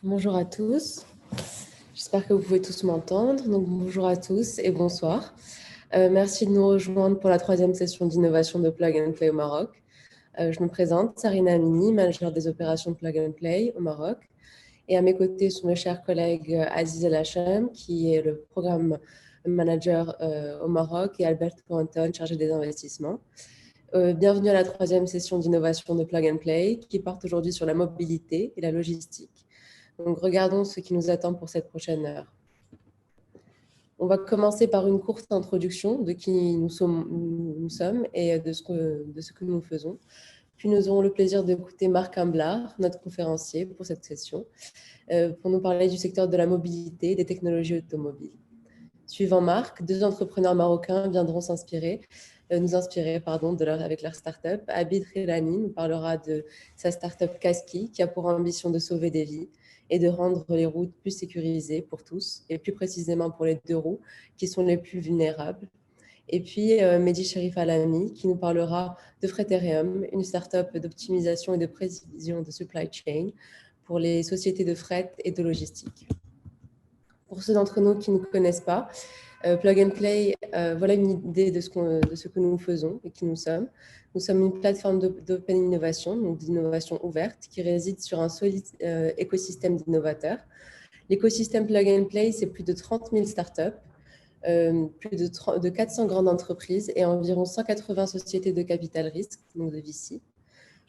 Bonjour à tous, j'espère que vous pouvez tous m'entendre. Donc bonjour à tous et bonsoir. Merci de nous rejoindre pour la troisième session d'innovation de Plug and Play au Maroc. Je me présente, Sarina Amini, manager des opérations de Plug and Play au Maroc. Et à mes côtés sont mes chers collègues Aziz El Hachem, qui est le programme manager au Maroc, et Albert Anton, chargé des investissements. Bienvenue à la troisième session d'innovation de Plug and Play, qui porte aujourd'hui sur la mobilité et la logistique. Donc, regardons ce qui nous attend pour cette prochaine heure. On va commencer par une courte introduction de qui nous sommes et de ce que nous faisons. Puis nous aurons le plaisir d'écouter Marc Amblard, notre conférencier pour cette session, pour nous parler du secteur de la mobilité et des technologies automobiles. Suivant Marc, deux entrepreneurs marocains viendront nous inspirer avec leur start-up. Abid Rilani nous parlera de sa start-up Kaski, qui a pour ambition de sauver des vies et de rendre les routes plus sécurisées pour tous, et plus précisément pour les deux roues, qui sont les plus vulnérables. Et puis Mehdi Cherif Alami, qui nous parlera de Freterium, une start-up d'optimisation et de précision de supply chain pour les sociétés de fret et de logistique. Pour ceux d'entre nous qui ne nous connaissent pas, Plug and Play, voilà une idée de ce que nous faisons et qui nous sommes. Nous sommes une plateforme d'open innovation, donc d'innovation ouverte, qui réside sur un solide écosystème d'innovateurs. L'écosystème Plug and Play, c'est plus de 30 000 startups, plus de 400 grandes entreprises et environ 180 sociétés de capital risque, donc de VC.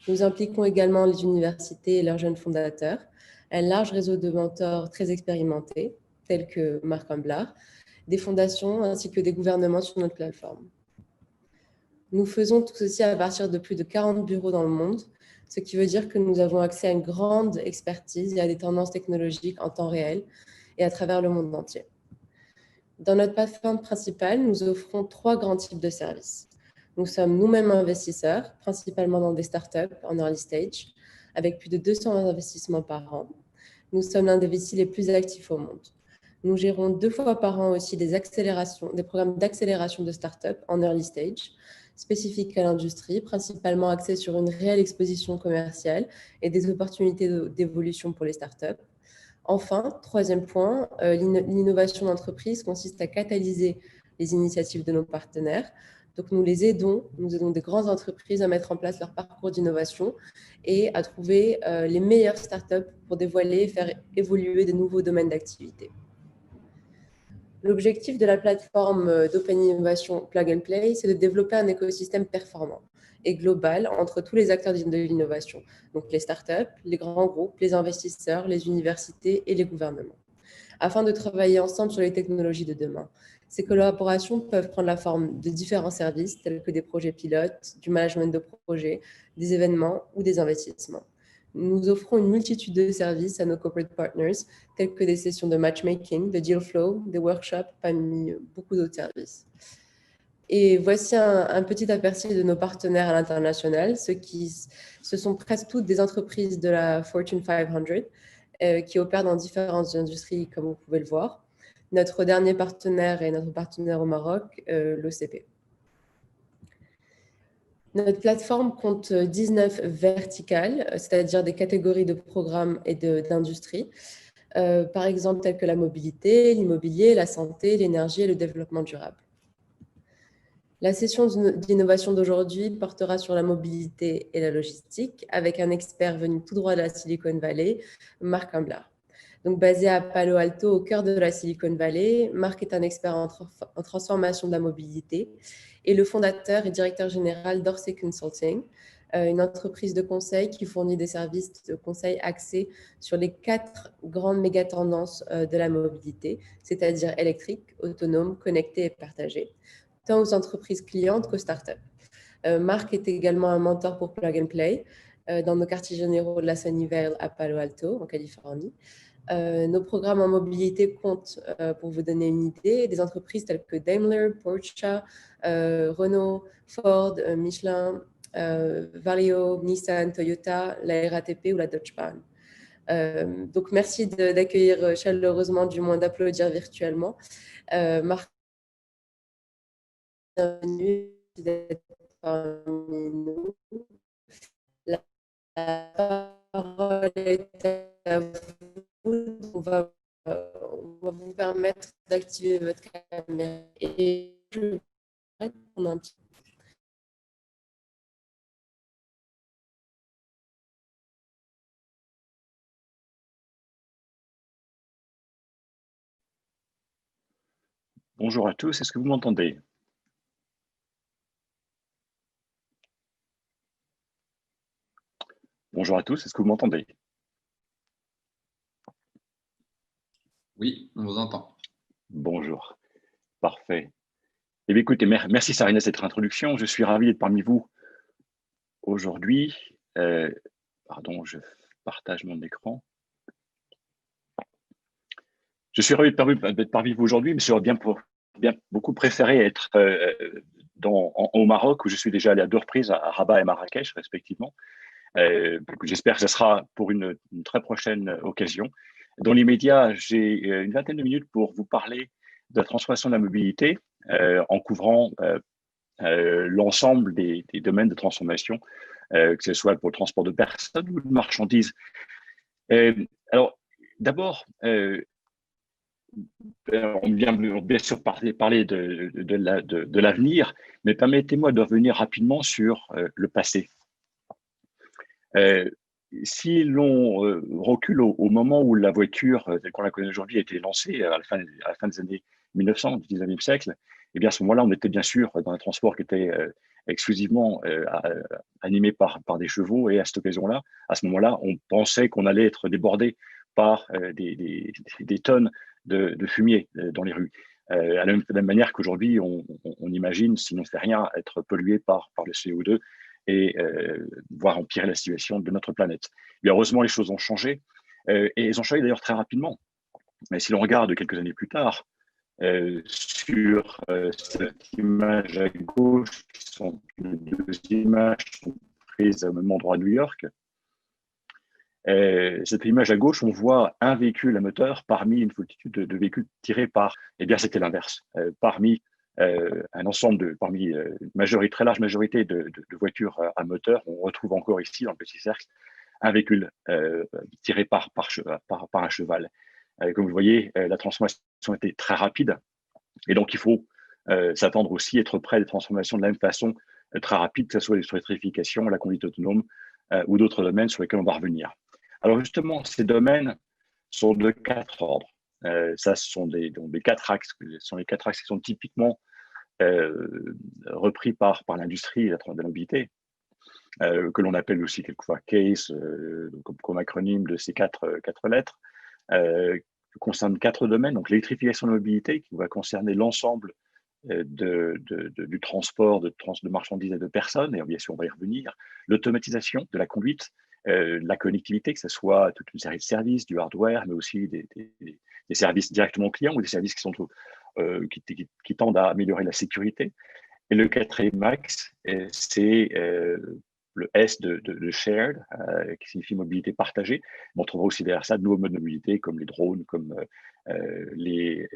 Nous impliquons également les universités et leurs jeunes fondateurs, un large réseau de mentors très expérimentés, tels que Marc Amblard, des fondations ainsi que des gouvernements sur notre plateforme. Nous faisons tout ceci à partir de plus de 40 bureaux dans le monde, ce qui veut dire que nous avons accès à une grande expertise et à des tendances technologiques en temps réel et à travers le monde entier. Dans notre plateforme principale, nous offrons 3 grands types de services. Nous sommes nous-mêmes investisseurs, principalement dans des startups en early stage, avec plus de 200 investissements par an. Nous sommes l'un des VC les plus actifs au monde. Nous gérons 2 fois par an aussi des programmes d'accélération de start-up en early stage, spécifiques à l'industrie, principalement axés sur une réelle exposition commerciale et des opportunités d'évolution pour les start-up. Enfin, troisième point, l'innovation d'entreprise consiste à catalyser les initiatives de nos partenaires. Donc, nous aidons des grandes entreprises à mettre en place leur parcours d'innovation et à trouver les meilleures startups pour dévoiler et faire évoluer de nouveaux domaines d'activité. L'objectif de la plateforme d'Open Innovation Plug and Play, c'est de développer un écosystème performant et global entre tous les acteurs de l'innovation, donc les startups, les grands groupes, les investisseurs, les universités et les gouvernements, afin de travailler ensemble sur les technologies de demain. Ces collaborations peuvent prendre la forme de différents services, tels que des projets pilotes, du management de projets, des événements ou des investissements. Nous offrons une multitude de services à nos corporate partners, tels que des sessions de matchmaking, de deal flow, des workshops, parmi beaucoup d'autres services. Et voici un petit aperçu de nos partenaires à l'international. Ce sont presque toutes des entreprises de la Fortune 500 qui opèrent dans différentes industries, comme vous pouvez le voir. Notre dernier partenaire est notre partenaire au Maroc, l'OCP. Notre plateforme compte 19 verticales, c'est-à-dire des catégories de programmes et d'industries, par exemple telles que la mobilité, l'immobilier, la santé, l'énergie et le développement durable. La session d'innovation d'aujourd'hui portera sur la mobilité et la logistique avec un expert venu tout droit de la Silicon Valley, Marc Amblard. Donc, basé à Palo Alto, au cœur de la Silicon Valley, Marc est un expert en transformation de la mobilité et le fondateur et directeur général d'Orsay Consulting, une entreprise de conseil qui fournit des services de conseil axés sur les 4 grandes méga-tendances de la mobilité, c'est-à-dire électrique, autonome, connectée et partagée, tant aux entreprises clientes qu'aux startups. Marc est également un mentor pour Plug and Play dans nos quartiers généraux de la Sunnyvale à Palo Alto, en Californie. Nos programmes en mobilité comptent, pour vous donner une idée, des entreprises telles que Daimler, Porsche, Renault, Ford, Michelin, Valeo, Nissan, Toyota, la RATP ou la Deutsche Bahn. Donc, merci d'accueillir chaleureusement, du moins d'applaudir virtuellement. Marc, bienvenue d'être parmi nous. La parole est à vous. on va vous permettre d'activer votre caméra. Et je vais prendre un petit. Bonjour à tous, est-ce que vous m'entendez? Bonjour à tous, est-ce que vous m'entendez? Oui, on vous entend. Bonjour, parfait. Eh bien, écoutez, merci Sarina de cette introduction. Je suis ravi d'être parmi vous aujourd'hui. Pardon, je partage mon écran. Je suis ravi d'être parmi vous aujourd'hui, mais j'aurais bien beaucoup préféré être au Maroc, où je suis déjà allé à 2 reprises, à Rabat et Marrakech, respectivement. J'espère que ce sera pour une très prochaine occasion. Dans l'immédiat, j'ai une vingtaine de minutes pour vous parler de la transformation de la mobilité en couvrant l'ensemble des domaines de transformation, que ce soit pour le transport de personnes ou de marchandises. Alors, d'abord, on vient bien sûr parler de l'avenir, mais permettez-moi de revenir rapidement sur le passé. Si l'on recule au moment où la voiture, telle qu'on la connaît aujourd'hui, a été lancée à la fin des années 1900, du 19e siècle, eh bien à ce moment-là, on était bien sûr dans un transport qui était exclusivement animé par des chevaux. Et à cette occasion-là, à ce moment-là, on pensait qu'on allait être débordé par des tonnes de fumier dans les rues. À la même manière qu'aujourd'hui, on imagine, si on ne fait rien, être pollué par le CO2 et voir empirer la situation de notre planète. Mais heureusement, les choses ont changé, et elles ont changé d'ailleurs très rapidement. Mais si l'on regarde quelques années plus tard, sur cette image à gauche, qui sont les 2 images qui sont prises au même endroit à New York, cette image à gauche, on voit un véhicule à moteur parmi une multitude de véhicules tirés par, eh bien c'était l'inverse, parmi un ensemble parmi une très large majorité de voitures à moteur, on retrouve encore ici dans le petit cercle un véhicule tiré par un cheval. Comme vous le voyez, la transformation était très rapide, et donc il faut s'attendre aussi à être près des transformations de la même façon, très rapide, que ce soit sur l'électrification, la conduite autonome ou d'autres domaines sur lesquels on va revenir. Alors justement, ces domaines sont de 4 ordres. Ça, ce sont des 4 axes, sont les 4 axes qui sont typiquement repris par l'industrie de la mobilité, que l'on appelle aussi quelquefois CASE, comme acronyme de ces 4 lettres, concerne 4 domaines. Donc l'électrification de la mobilité, qui va concerner l'ensemble du transport de marchandises et de personnes, et bien sûr on va y revenir, l'automatisation de la conduite, la connectivité, que ce soit toute une série de services, du hardware, mais aussi des services directement aux clients ou des services qui tendent à améliorer la sécurité. Et le 4e axe, c'est le S de shared, qui signifie mobilité partagée. On trouvera aussi derrière ça de nouveaux modes de mobilité comme les drones, comme les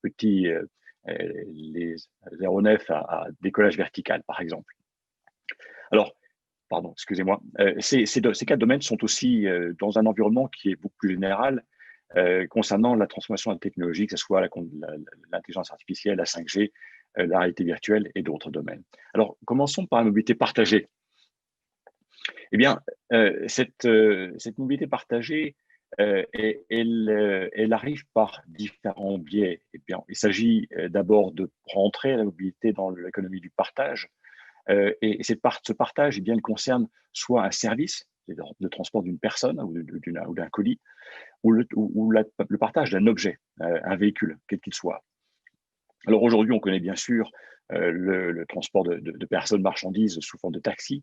petits les aéronefs à décollage vertical, par exemple. Alors, pardon, excusez-moi. Ces 4 domaines sont aussi dans un environnement qui est beaucoup plus général concernant la transformation de la technologie, que ce soit l'intelligence artificielle, la 5G, la réalité virtuelle et d'autres domaines. Alors, commençons par la mobilité partagée. Eh bien, cette mobilité partagée, elle arrive par différents biais. Eh bien, il s'agit d'abord de rentrer la mobilité dans l'économie du partage. Et ce partage, eh bien, il concerne soit un service de transport d'une personne ou d'un colis, ou le partage d'un objet, un véhicule, quel qu'il soit. Alors aujourd'hui, on connaît bien sûr le transport de personnes, marchandises sous forme de taxi,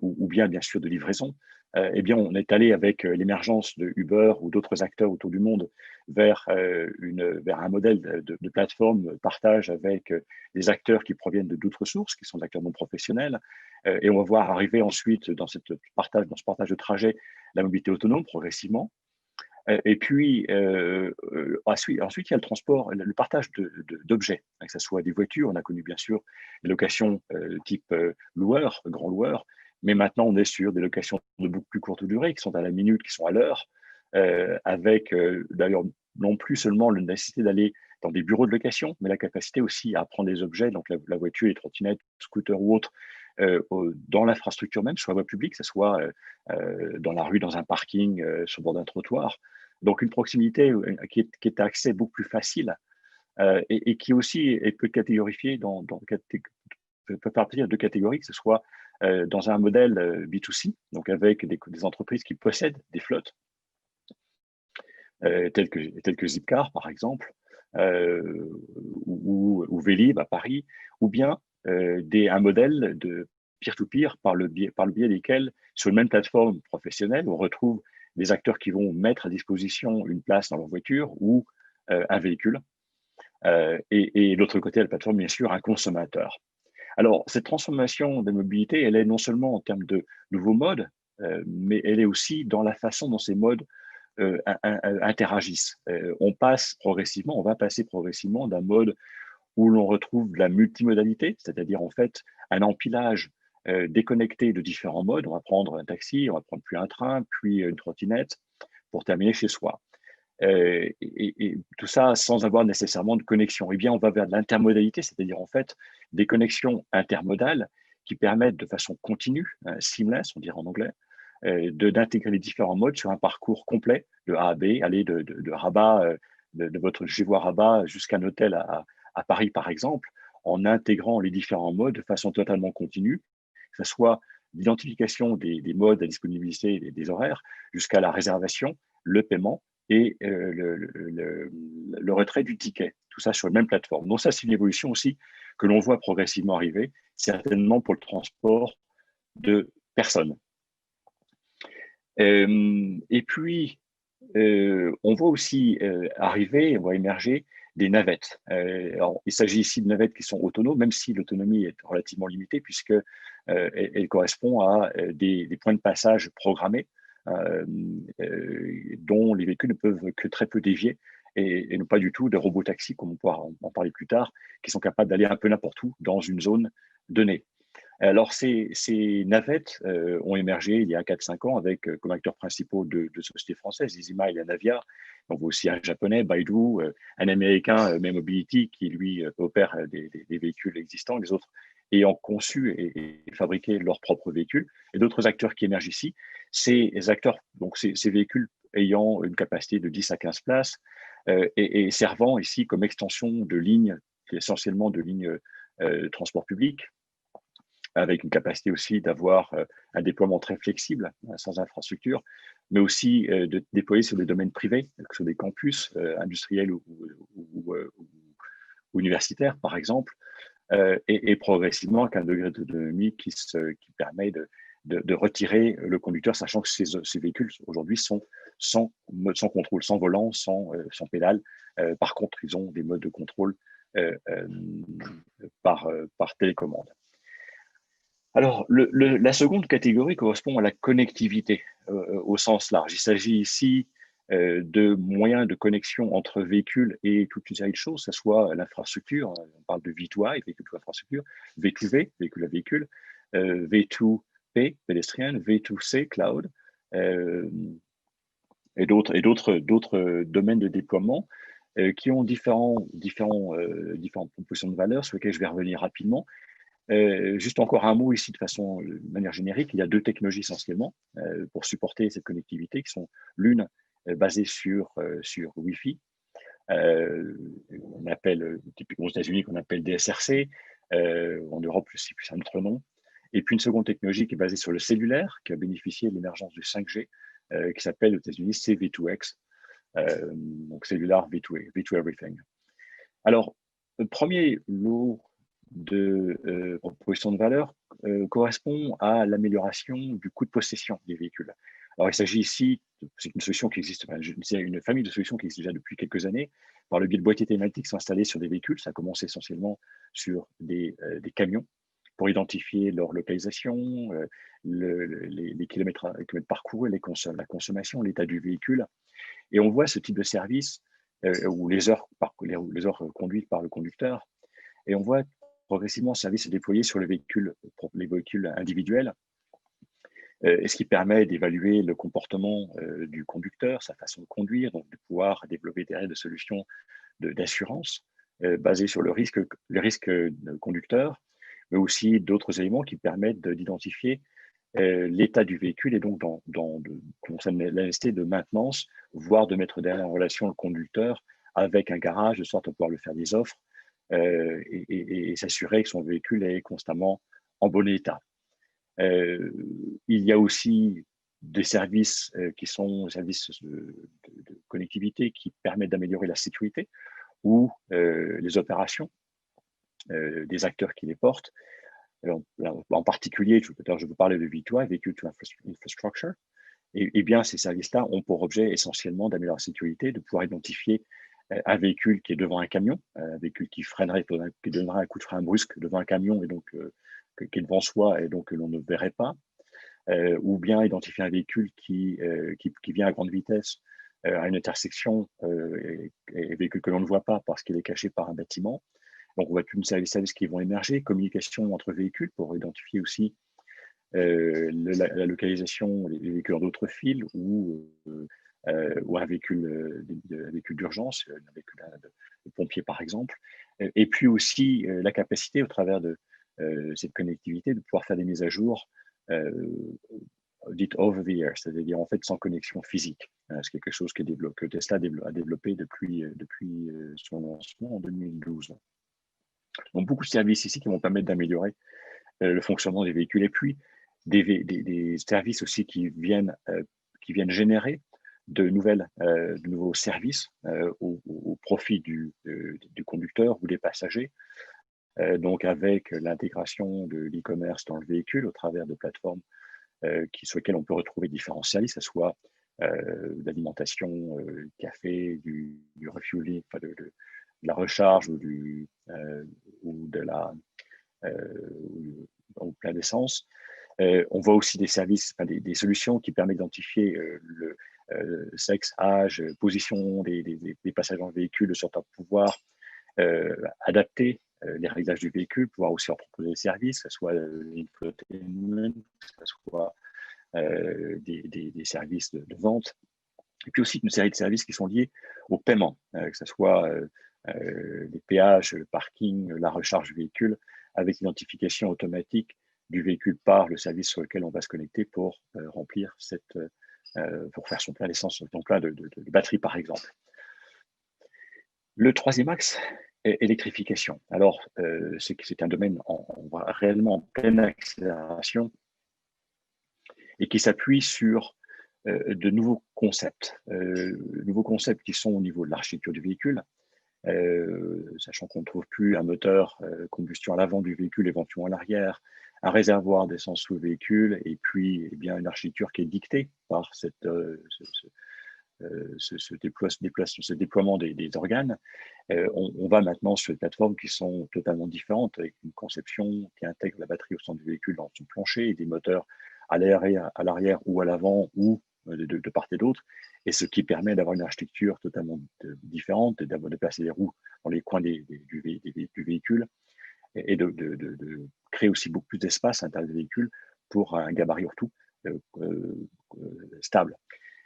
ou bien sûr de livraison. Eh bien, on est allé avec l'émergence de Uber ou d'autres acteurs autour du monde vers un modèle de plateforme partage avec des acteurs qui proviennent de d'autres sources, qui sont des acteurs non professionnels. Et on va voir arriver ensuite dans ce partage de trajet la mobilité autonome progressivement. Et puis, ensuite, il y a le transport, le partage d'objets, que ce soit des voitures. On a connu bien sûr les locations type loueur, grand loueur, mais maintenant on est sur des locations de beaucoup plus courte durée, qui sont à la minute, qui sont à l'heure, avec d'ailleurs non plus seulement la nécessité d'aller dans des bureaux de location, mais la capacité aussi à prendre des objets, donc la voiture, les trottinettes, scooters ou autres, dans l'infrastructure même, soit voie publique, que ce soit dans la rue, dans un parking, sur le bord d'un trottoir. Donc une proximité qui est à accès beaucoup plus facile et qui aussi peut catégorifier peut partir de catégories, que ce soit dans un modèle B2C, donc avec des entreprises qui possèdent des flottes, telles que Zipcar, par exemple, ou Vélib à Paris, ou bien un modèle de peer-to-peer par le biais desquels, sur une même plateforme professionnelle, on retrouve des acteurs qui vont mettre à disposition une place dans leur voiture ou un véhicule. Et de l'autre côté de la plateforme, bien sûr, un consommateur. Alors, cette transformation de mobilité, elle est non seulement en termes de nouveaux modes, mais elle est aussi dans la façon dont ces modes interagissent. On va passer progressivement d'un mode où l'on retrouve de la multimodalité, c'est-à-dire en fait un empilage déconnecté de différents modes. On va prendre un taxi, on va prendre puis un train, puis une trottinette pour terminer chez soi. Et tout ça sans avoir nécessairement de connexion. Eh bien, on va vers de l'intermodalité, c'est-à-dire en fait des connexions intermodales qui permettent de façon continue, seamless, on dirait en anglais, d'intégrer les différents modes sur un parcours complet de A à B, aller de Rabat, de votre Gévois Rabat jusqu'à un hôtel à Paris, par exemple, en intégrant les différents modes de façon totalement continue, que ce soit l'identification des modes, la disponibilité des horaires, jusqu'à la réservation, le paiement et le retrait du ticket, tout ça sur la même plateforme. Donc ça, c'est une évolution aussi que l'on voit progressivement arriver, certainement pour le transport de personnes. Et puis, on voit aussi on voit émerger des navettes. Alors, il s'agit ici de navettes qui sont autonomes, même si l'autonomie est relativement limitée, puisque elle correspond à des points de passage programmés dont les véhicules ne peuvent que très peu dévier et non pas du tout de robotaxis, comme on pourra en parler plus tard, qui sont capables d'aller un peu n'importe où dans une zone donnée. Alors, ces navettes ont émergé il y a 4-5 ans avec comme acteurs principaux de sociétés françaises, Easymail et Navia. On voit aussi un japonais, Baidu, un américain, May Mobility, qui lui opère des véhicules existants, les autres ayant conçu et fabriqué leurs propres véhicules, et d'autres acteurs qui émergent ici. Ces acteurs, donc ces véhicules ayant une capacité de 10 à 15 places et servant ici comme extension de lignes, essentiellement de lignes transport public, avec une capacité aussi d'avoir un déploiement très flexible, sans infrastructure, mais aussi de déployer sur des domaines privés, sur des campus industriels ou universitaires, par exemple, et progressivement avec un degré d'autonomie qui permet de retirer le conducteur, sachant que ces véhicules aujourd'hui sont sans contrôle, sans volant, sans pédale. Par contre, ils ont des modes de contrôle par télécommande. Alors, la seconde catégorie correspond à la connectivité au sens large. Il s'agit ici de moyens de connexion entre véhicules et toute une série de choses, que ce soit l'infrastructure, on parle de V2I, véhicule to infrastructure, V2V, véhicule à véhicule, V2P, pédestrienne, V2C, cloud, et d'autres domaines de déploiement qui ont différentes propositions de valeur sur lesquelles je vais revenir rapidement. Juste encore un mot ici de manière générique, il y a deux technologies essentiellement pour supporter cette connectivité qui sont l'une basée sur Wi-Fi, on appelle typiquement aux États-Unis qu'on appelle DSRC, en Europe c'est plus un autre nom, et puis une seconde technologie qui est basée sur le cellulaire, qui a bénéficié de l'émergence du 5G, qui s'appelle aux États-Unis CV2X, donc cellular V2 Everything. Alors, le premier lot de proposition de valeur correspond à l'amélioration du coût de possession des véhicules. Alors, il s'agit ici, c'est une solution qui existe, c'est une famille de solutions qui existe déjà depuis quelques années, par le biais de boîtiers télématiques qui sont installés sur des véhicules. Ça commence essentiellement sur des camions pour identifier leur localisation, les kilomètres parcourus, la consommation, l'état du véhicule. Et on voit ce type de service ou les heures conduites par le conducteur. Et on voit progressivement ce service se déployer sur les véhicules individuels et ce qui permet d'évaluer le comportement du conducteur, sa façon de conduire, donc de pouvoir développer des solutions d'assurance basées sur le risque conducteur, mais aussi d'autres éléments qui permettent d'identifier l'état du véhicule et donc concerne la nécessité de maintenance, voire de mettre en relation le conducteur avec un garage, de sorte à pouvoir lui faire des offres et s'assurer que son véhicule est constamment en bon état. Il y a aussi des services qui sont des services de connectivité qui permettent d'améliorer la sécurité ou les opérations des acteurs qui les portent. Alors, en particulier, je veux parler de V2I, Vehicle to Infrastructure. Et bien, ces services-là ont pour objet essentiellement d'améliorer la sécurité, de pouvoir identifier un véhicule qui est devant un camion, un véhicule qui freinerait, qui donnerait un coup de frein brusque devant un camion et donc qui est devant soi et donc que l'on ne verrait pas, ou bien identifier un véhicule qui vient à grande vitesse à une intersection et véhicule que l'on ne voit pas parce qu'il est caché par un bâtiment. Donc, on va plus des services qui vont émerger, communication entre véhicules pour identifier aussi la localisation des véhicules en d'autres fils ou un véhicule d'urgence, un véhicule de pompier par exemple. Et puis aussi la capacité au travers de cette connectivité de pouvoir faire des mises à jour dites over the air, c'est-à-dire en fait sans connexion physique. C'est quelque chose que Tesla a développé depuis son lancement en 2012. Donc beaucoup de services ici qui vont permettre d'améliorer le fonctionnement des véhicules et puis des services aussi qui viennent générer de nouveaux services au profit du conducteur ou des passagers. Donc avec l'intégration de l'e-commerce dans le véhicule au travers de plateformes sur lesquelles on peut retrouver différents services, que ce soit d'alimentation, café, du refueling, enfin de la recharge ou de la ou plein d'essence. On voit aussi des services, des solutions qui permettent d'identifier le sexe, âge, position des passagers dans le véhicule, de sorte à pouvoir adapter les réglages du véhicule, pouvoir aussi leur proposer des services, que ce soit l'infotainment, que ce soit des services de vente, et puis aussi une série de services qui sont liés au paiement, que ce soit les péages, le parking, la recharge du véhicule, avec l'identification automatique du véhicule par le service sur lequel on va se connecter pour remplir pour faire son plein d'essence, son plein de batterie par exemple. Le troisième axe est l'électrification. Alors, c'est un domaine réellement en pleine accélération et qui s'appuie sur de nouveaux concepts qui sont au niveau de l'architecture du véhicule, sachant qu'on ne trouve plus un moteur combustion à l'avant du véhicule, éventuellement à l'arrière, un réservoir d'essence sous le véhicule, et puis une architecture qui est dictée par ce déploiement des organes. On va maintenant sur des plateformes qui sont totalement différentes, avec une conception qui intègre la batterie au centre du véhicule dans son plancher et des moteurs à l'arrière ou à l'avant ou de part et d'autre, et ce qui permet d'avoir une architecture totalement différente, de placer les roues dans les coins du véhicule et de créer aussi beaucoup plus d'espace à l'intérieur du véhicule pour un gabarit retour stable.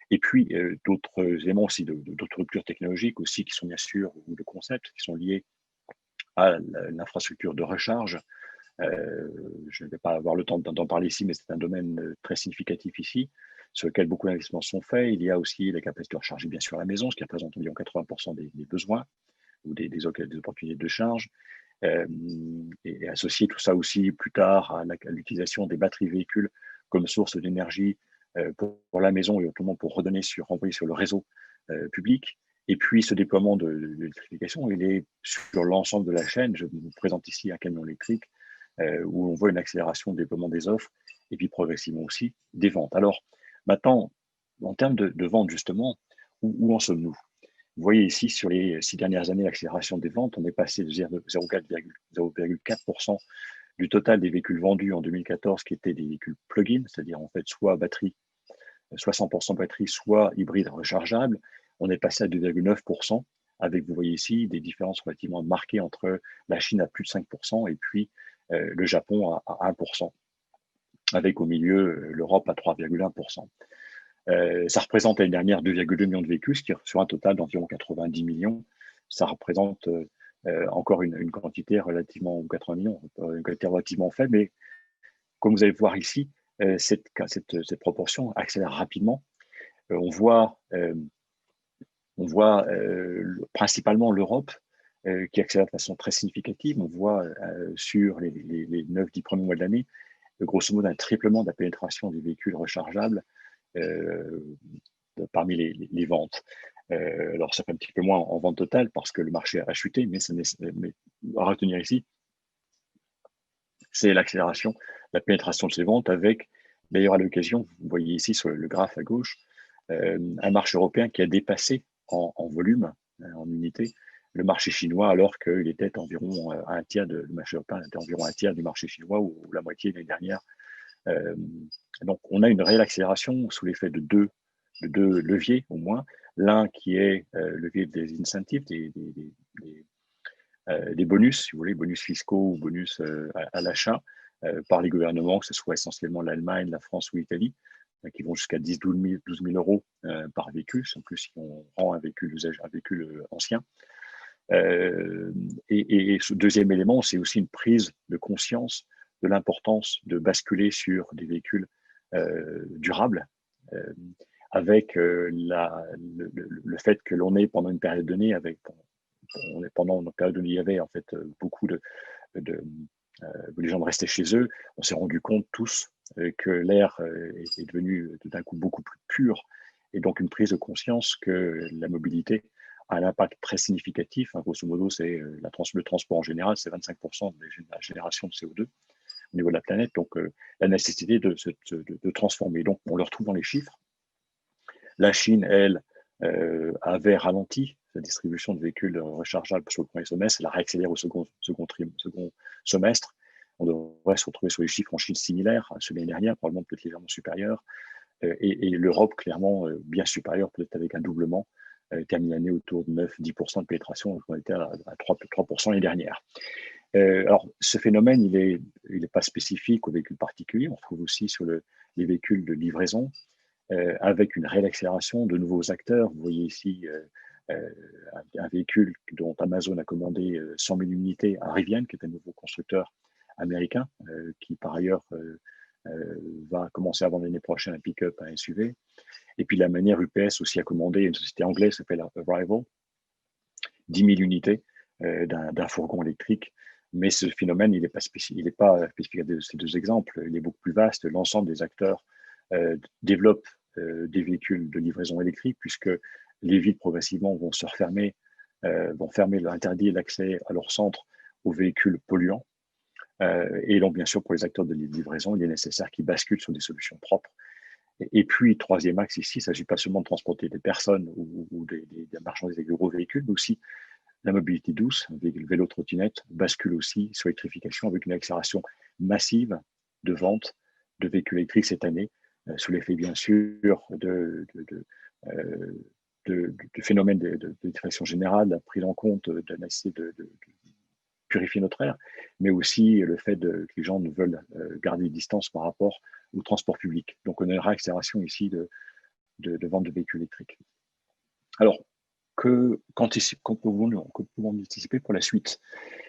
Et puis, d'autres éléments aussi, d'autres ruptures technologiques aussi qui sont bien sûr, ou de concepts qui sont liés à l'infrastructure de recharge. Je ne vais pas avoir le temps d'en parler ici, mais c'est un domaine très significatif ici, sur lequel beaucoup d'investissements sont faits. Il y a aussi la capacité de recharger bien sûr à la maison, ce qui représente environ 80% des besoins ou des opportunités de charge. Et associer tout ça aussi plus tard à l'utilisation des batteries véhicules comme source d'énergie pour la maison et autrement pour renvoyer sur le réseau public. Et puis ce déploiement de l'électrification, il est sur l'ensemble de la chaîne. Je vous présente ici un camion électrique où on voit une accélération du déploiement des offres et puis progressivement aussi des ventes. Alors maintenant, en termes de ventes justement, où en sommes-nous? Vous voyez ici, sur les 6 dernières années, l'accélération des ventes, on est passé de 0,4% du total des véhicules vendus en 2014 qui étaient des véhicules plug-in, c'est-à-dire en fait soit batterie, soit 100% batterie, soit hybride rechargeable. On est passé à 2,9%, avec, vous voyez ici, des différences relativement marquées entre la Chine à plus de 5% et puis le Japon à 1%. avec au milieu l'Europe à 3,1%. Ça représente l'année dernière 2,2 millions de véhicules, ce qui sur un total d'environ 90 millions. Ça représente encore une quantité relativement, ou 80 millions, une quantité relativement faible, mais comme vous allez voir ici, cette proportion accélère rapidement. On voit principalement l'Europe qui accélère de façon très significative. On voit sur les 9-10 premiers mois de l'année, grosso modo, un triplement de la pénétration des véhicules rechargeables parmi les ventes. Alors, ça fait un petit peu moins en vente totale parce que le marché a chuté, mais à retenir ici, c'est l'accélération, la pénétration de ces ventes avec, d'ailleurs à l'occasion, vous voyez ici sur le graphe à gauche, un marché européen qui a dépassé en volume, en unité, le marché chinois, alors qu'il était environ un tiers le marché européen était environ un tiers du marché chinois ou la moitié l'année dernière. Donc, on a une réelle accélération sous l'effet de deux leviers au moins. L'un qui est le levier des incentives, des bonus, si vous voulez, bonus fiscaux ou bonus à l'achat par les gouvernements, que ce soit essentiellement l'Allemagne, la France ou l'Italie, qui vont jusqu'à 10-12 000 euros par véhicule, en plus si on rend un véhicule ancien. Et ce deuxième élément, c'est aussi une prise de conscience de l'importance de basculer sur des véhicules durables, avec le fait que l'on est pendant une période donnée, pendant une période où il y avait en fait beaucoup où les gens restaient chez eux, on s'est rendu compte tous que l'air est devenu d'un coup beaucoup plus pur, et donc une prise de conscience que la mobilité a un impact très significatif. Grosso modo, c'est le transport en général, c'est 25% de la génération de CO2 au niveau de la planète, donc la nécessité de transformer. Donc, on le retrouve dans les chiffres. La Chine, elle, avait ralenti sa distribution de véhicules rechargeables sur le premier semestre, elle a réaccéléré au second semestre. On devrait se retrouver sur les chiffres en Chine similaires à ceux de l'année dernière, probablement peut-être légèrement supérieurs, et l'Europe clairement bien supérieure, peut-être avec un doublement, termine l'année autour de 9-10% de pénétration, on était à 3% l'année dernière. Alors, ce phénomène, il est pas spécifique aux véhicules particuliers, on retrouve aussi sur les véhicules de livraison, avec une réelle accélération de nouveaux acteurs. Vous voyez ici un véhicule dont Amazon a commandé 100 000 unités à Rivian, qui est un nouveau constructeur américain, qui par ailleurs va commencer à vendre l'année prochaine un pick-up, un SUV. Et puis la manière UPS aussi a commandé une société anglaise qui s'appelle Arrival, 10 000 unités d'un fourgon électrique. Mais ce phénomène, il n'est pas spécifique à ces deux exemples, il est beaucoup plus vaste. L'ensemble des acteurs développent des véhicules de livraison électrique, puisque les villes progressivement vont se refermer, vont interdire l'accès à leur centre aux véhicules polluants. Et donc, bien sûr, pour les acteurs de livraison, il est nécessaire qu'ils basculent sur des solutions propres. Et puis, troisième axe ici, il ne s'agit pas seulement de transporter des personnes ou des marchandises avec de gros véhicules, mais aussi la mobilité douce, le vélo trottinette, bascule aussi sur l'électrification avec une accélération massive de vente de véhicules électriques cette année, sous l'effet bien sûr de phénomènes d'électrification générale, la prise en compte de la nécessité de purifier notre air, mais aussi le fait que les gens ne veulent garder des distances par rapport au transport public. Donc on a une réaccélération ici de vente de véhicules électriques. Alors, que pouvons-nous anticiper pour la suite?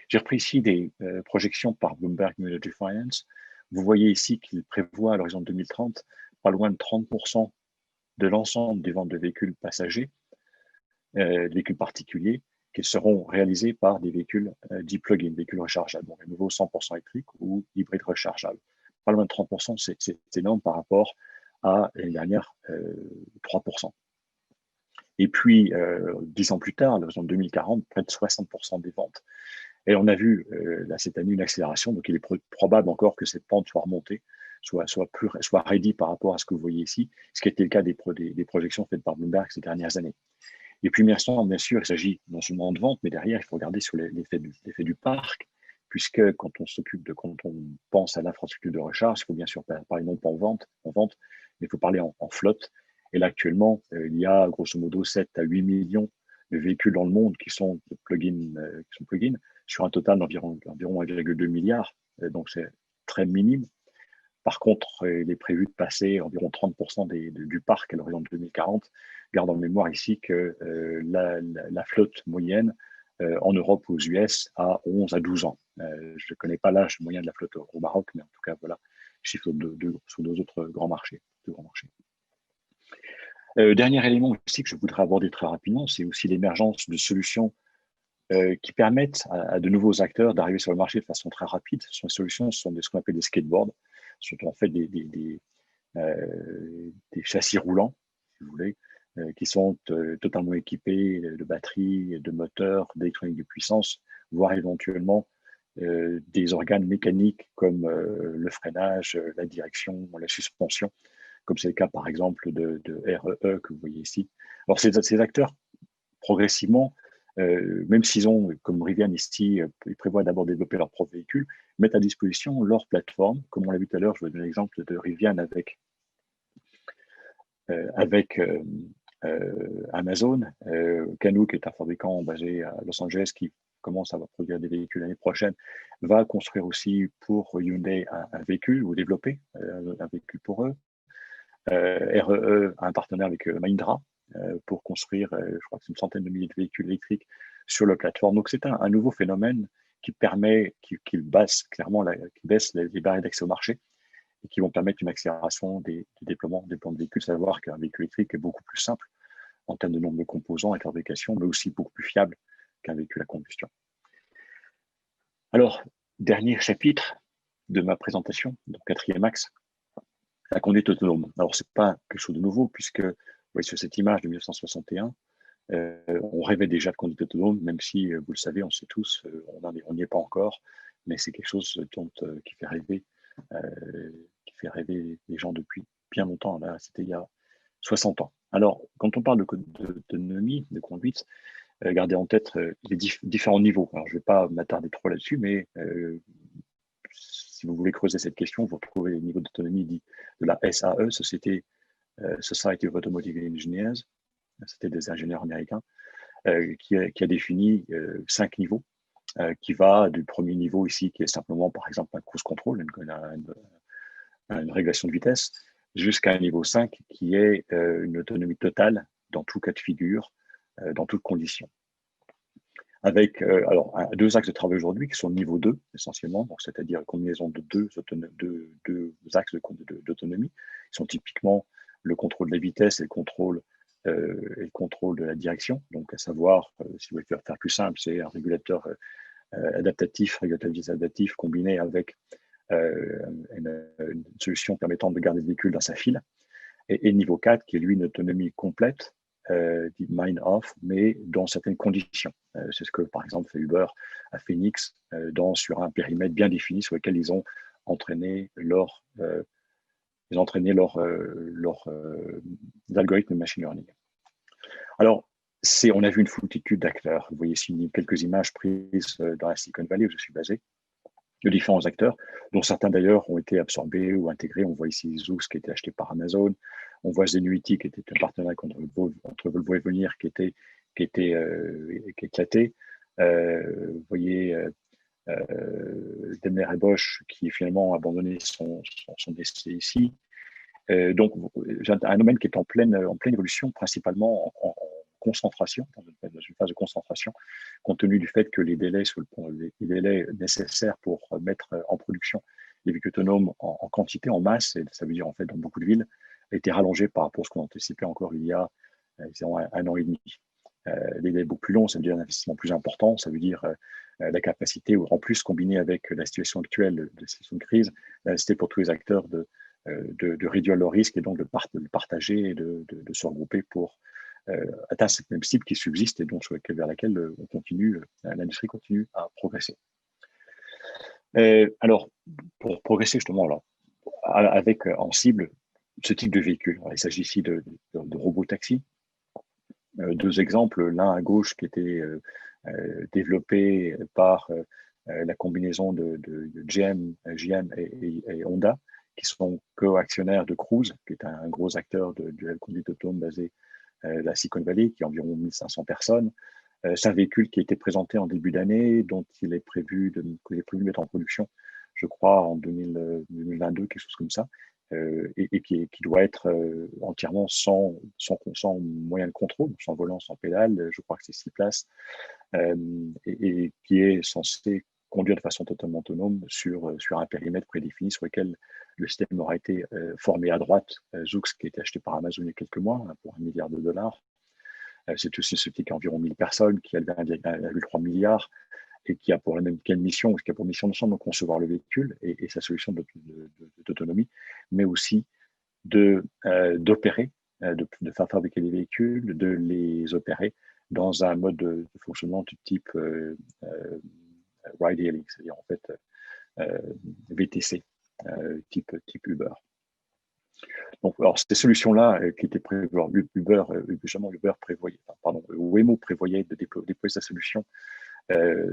J'ai repris ici des projections par Bloomberg New Energy Finance. Vous voyez ici qu'il prévoit à l'horizon 2030 pas loin de 30% de l'ensemble des ventes de véhicules passagers, véhicules particuliers, qui seront réalisés par des véhicules dits plug-in, véhicules rechargeables, donc à nouveau 100% électriques ou hybrides rechargeables. Pas loin de 30%, c'est énorme par rapport à l'année dernière, 3%. Et puis, 10 ans plus tard, en 2040, près de 60% des ventes. Et on a vu là, cette année une accélération, donc il est probable encore que cette pente soit remontée, soit raidie par rapport à ce que vous voyez ici, ce qui a été le cas des projections faites par Bloomberg ces dernières années. Et puis, bien sûr, il s'agit non seulement de vente, mais derrière, il faut regarder sur l'effet du parc, puisque quand on pense à l'infrastructure de recharge, il faut bien sûr parler non pas en vente, mais il faut parler en flotte. Et là, actuellement, il y a grosso modo 7 à 8 millions de véhicules dans le monde qui sont plug-in, sur un total d'environ 1,2 milliard. Donc, c'est très minime. Par contre, il est prévu de passer environ 30% du parc à l'horizon de 2040. Garde en mémoire ici que la flotte moyenne en Europe ou aux US a 11 à 12 ans. Je ne connais pas l'âge moyen de la flotte au Maroc, mais en tout cas, voilà, chiffre sur deux autres grands marchés. Dernier élément aussi que je voudrais aborder très rapidement, c'est aussi l'émergence de solutions qui permettent à de nouveaux acteurs d'arriver sur le marché de façon très rapide. Ce sont ce qu'on appelle des skateboards. Ce sont en fait des châssis roulants, si vous voulez, qui sont totalement équipés de batteries, de moteurs, d'électronique de puissance, voire éventuellement des organes mécaniques comme le freinage, la direction, la suspension, comme c'est le cas par exemple de REE que vous voyez ici. Alors ces acteurs, progressivement, même s'ils ont, comme Rivian ici, ils prévoient d'abord développer leur propre véhicule, mettent à disposition leur plateforme. Comme on l'a vu tout à l'heure, je vais donner l'exemple de Rivian avec Amazon, Canoo, qui est un fabricant basé à Los Angeles, qui commence à produire des véhicules l'année prochaine, va construire aussi pour Hyundai un véhicule ou développer un véhicule pour eux. REE a un partenaire avec Mahindra pour construire, je crois que c'est une centaine de milliers de véhicules électriques sur la plateforme. Donc c'est un nouveau phénomène qui permet, qui baisse clairement, qui baisse les barrières d'accès au marché et qui vont permettre une accélération du déploiement des plans de véhicules. Savoir qu'un véhicule électrique est beaucoup plus simple en termes de nombre de composants et de fabrication, mais aussi beaucoup plus fiable qu'un véhicule à combustion. Alors, dernier chapitre de ma présentation, donc quatrième axe, la conduite autonome. Alors, ce n'est pas quelque chose de nouveau, puisque vous voyez sur cette image de 1961, on rêvait déjà de conduite autonome, même si, vous le savez, on sait tous, on n'y est pas encore, mais c'est quelque chose qui fait rêver les gens depuis bien longtemps. Là, c'était il y a 60 ans. Alors, quand on parle d'autonomie, de conduite, gardez en tête les différents niveaux. Alors, je ne vais pas m'attarder trop là-dessus, mais si vous voulez creuser cette question, vous retrouvez les niveaux d'autonomie dits de la SAE, Society of Automotive Engineers, c'était des ingénieurs américains, qui a défini 5 niveaux, qui va du premier niveau ici, qui est simplement, par exemple, un cruise control, une régulation de vitesse, jusqu'à un niveau 5, qui est une autonomie totale dans tout cas de figure, dans toutes conditions. Avec deux axes de travail aujourd'hui qui sont le niveau 2 essentiellement, c'est-à-dire une combinaison de deux axes d'autonomie, qui sont typiquement le contrôle de la vitesse et le contrôle de la direction. Donc à savoir, si vous voulez faire plus simple, c'est un régulateur régulateur adaptatif combiné avec une solution permettant de garder le véhicule dans sa file. Et niveau 4, qui est lui une autonomie complète, dit mind off, mais dans certaines conditions. C'est ce que, par exemple, fait Uber à Phoenix, sur un périmètre bien défini sur lequel ils ont entraîné leurs algorithmes de machine learning. Alors, on a vu une foultitude d'acteurs. Vous voyez ici quelques images prises dans la Silicon Valley où je suis basé, de différents acteurs, dont certains d'ailleurs ont été absorbés ou intégrés. On voit ici Zoox qui a été acheté par Amazon. On voit Zenuity qui était un partenariat entre Volvo et Veoneer qui éclaté. Vous voyez Daimler et Bosch qui finalement a abandonné son essai ici. Donc, un domaine qui est en pleine évolution, principalement en concentration, dans une phase de concentration, compte tenu du fait que les délais nécessaires pour mettre en production les véhicules autonomes en quantité, en masse, et ça veut dire en fait dans beaucoup de villes, a été rallongé par rapport à ce qu'on anticipait encore il y a un an et demi. Les délais beaucoup plus longs, ça veut dire un investissement plus important, ça veut dire la capacité, ou en plus combiné avec la situation actuelle de situation de crise, la nécessité pour tous les acteurs de réduire leur risque et donc de le partager et de se regrouper pour atteindre cette même cible qui subsiste et donc vers laquelle l'industrie continue à progresser. Alors, pour progresser justement là, avec en cible ce type de véhicule, alors, il s'agit ici de robotaxis. Deux exemples, l'un à gauche qui était développé par la combinaison de GM et Honda, qui sont co-actionnaires de Cruise, qui est un gros acteur de la conduite autonome basé la Silicon Valley, qui a environ 1500 personnes. C'est un véhicule qui a été présenté en début d'année, dont il est prévu de mettre en production je crois, en 2022, quelque chose comme ça, et qui doit être entièrement sans moyen de contrôle, sans volant, sans pédale. Je crois que c'est 6 places, et qui est censé conduire de façon totalement autonome sur un périmètre prédéfini sur lequel le système aura été formé à droite. Zoox, qui a été acheté par Amazon il y a quelques mois, hein, pour $1 milliard. C'est aussi une société qui a environ 1000 personnes, qui a levé 1,3 milliard et qui a pour mission, qui a pour mission non seulement de concevoir le véhicule et sa solution d'autonomie, mais aussi d'opérer, de faire fabriquer des véhicules, de les opérer dans un mode de fonctionnement du type ride hailing, c'est-à-dire en fait VTC, type Uber. Donc, alors, ces solutions-là qui étaient prévues, Waymo prévoyait de déployer sa solution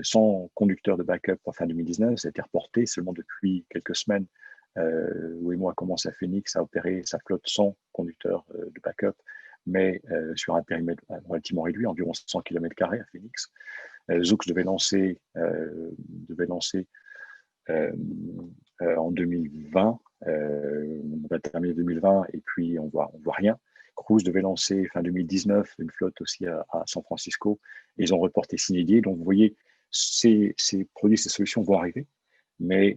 sans conducteur de backup en fin 2019. Ça a été reporté seulement depuis quelques semaines. Waymo a commencé à Phoenix à opérer sa flotte sans conducteur de backup, mais sur un périmètre relativement réduit, environ 100 km² à Phoenix. Zoox devait lancer en 2020. On va terminer 2020 et puis on voit rien. Cruise devait lancer fin 2019 une flotte aussi à San Francisco. Et ils ont reporté sine-die. Donc vous voyez, ces produits, ces solutions vont arriver, mais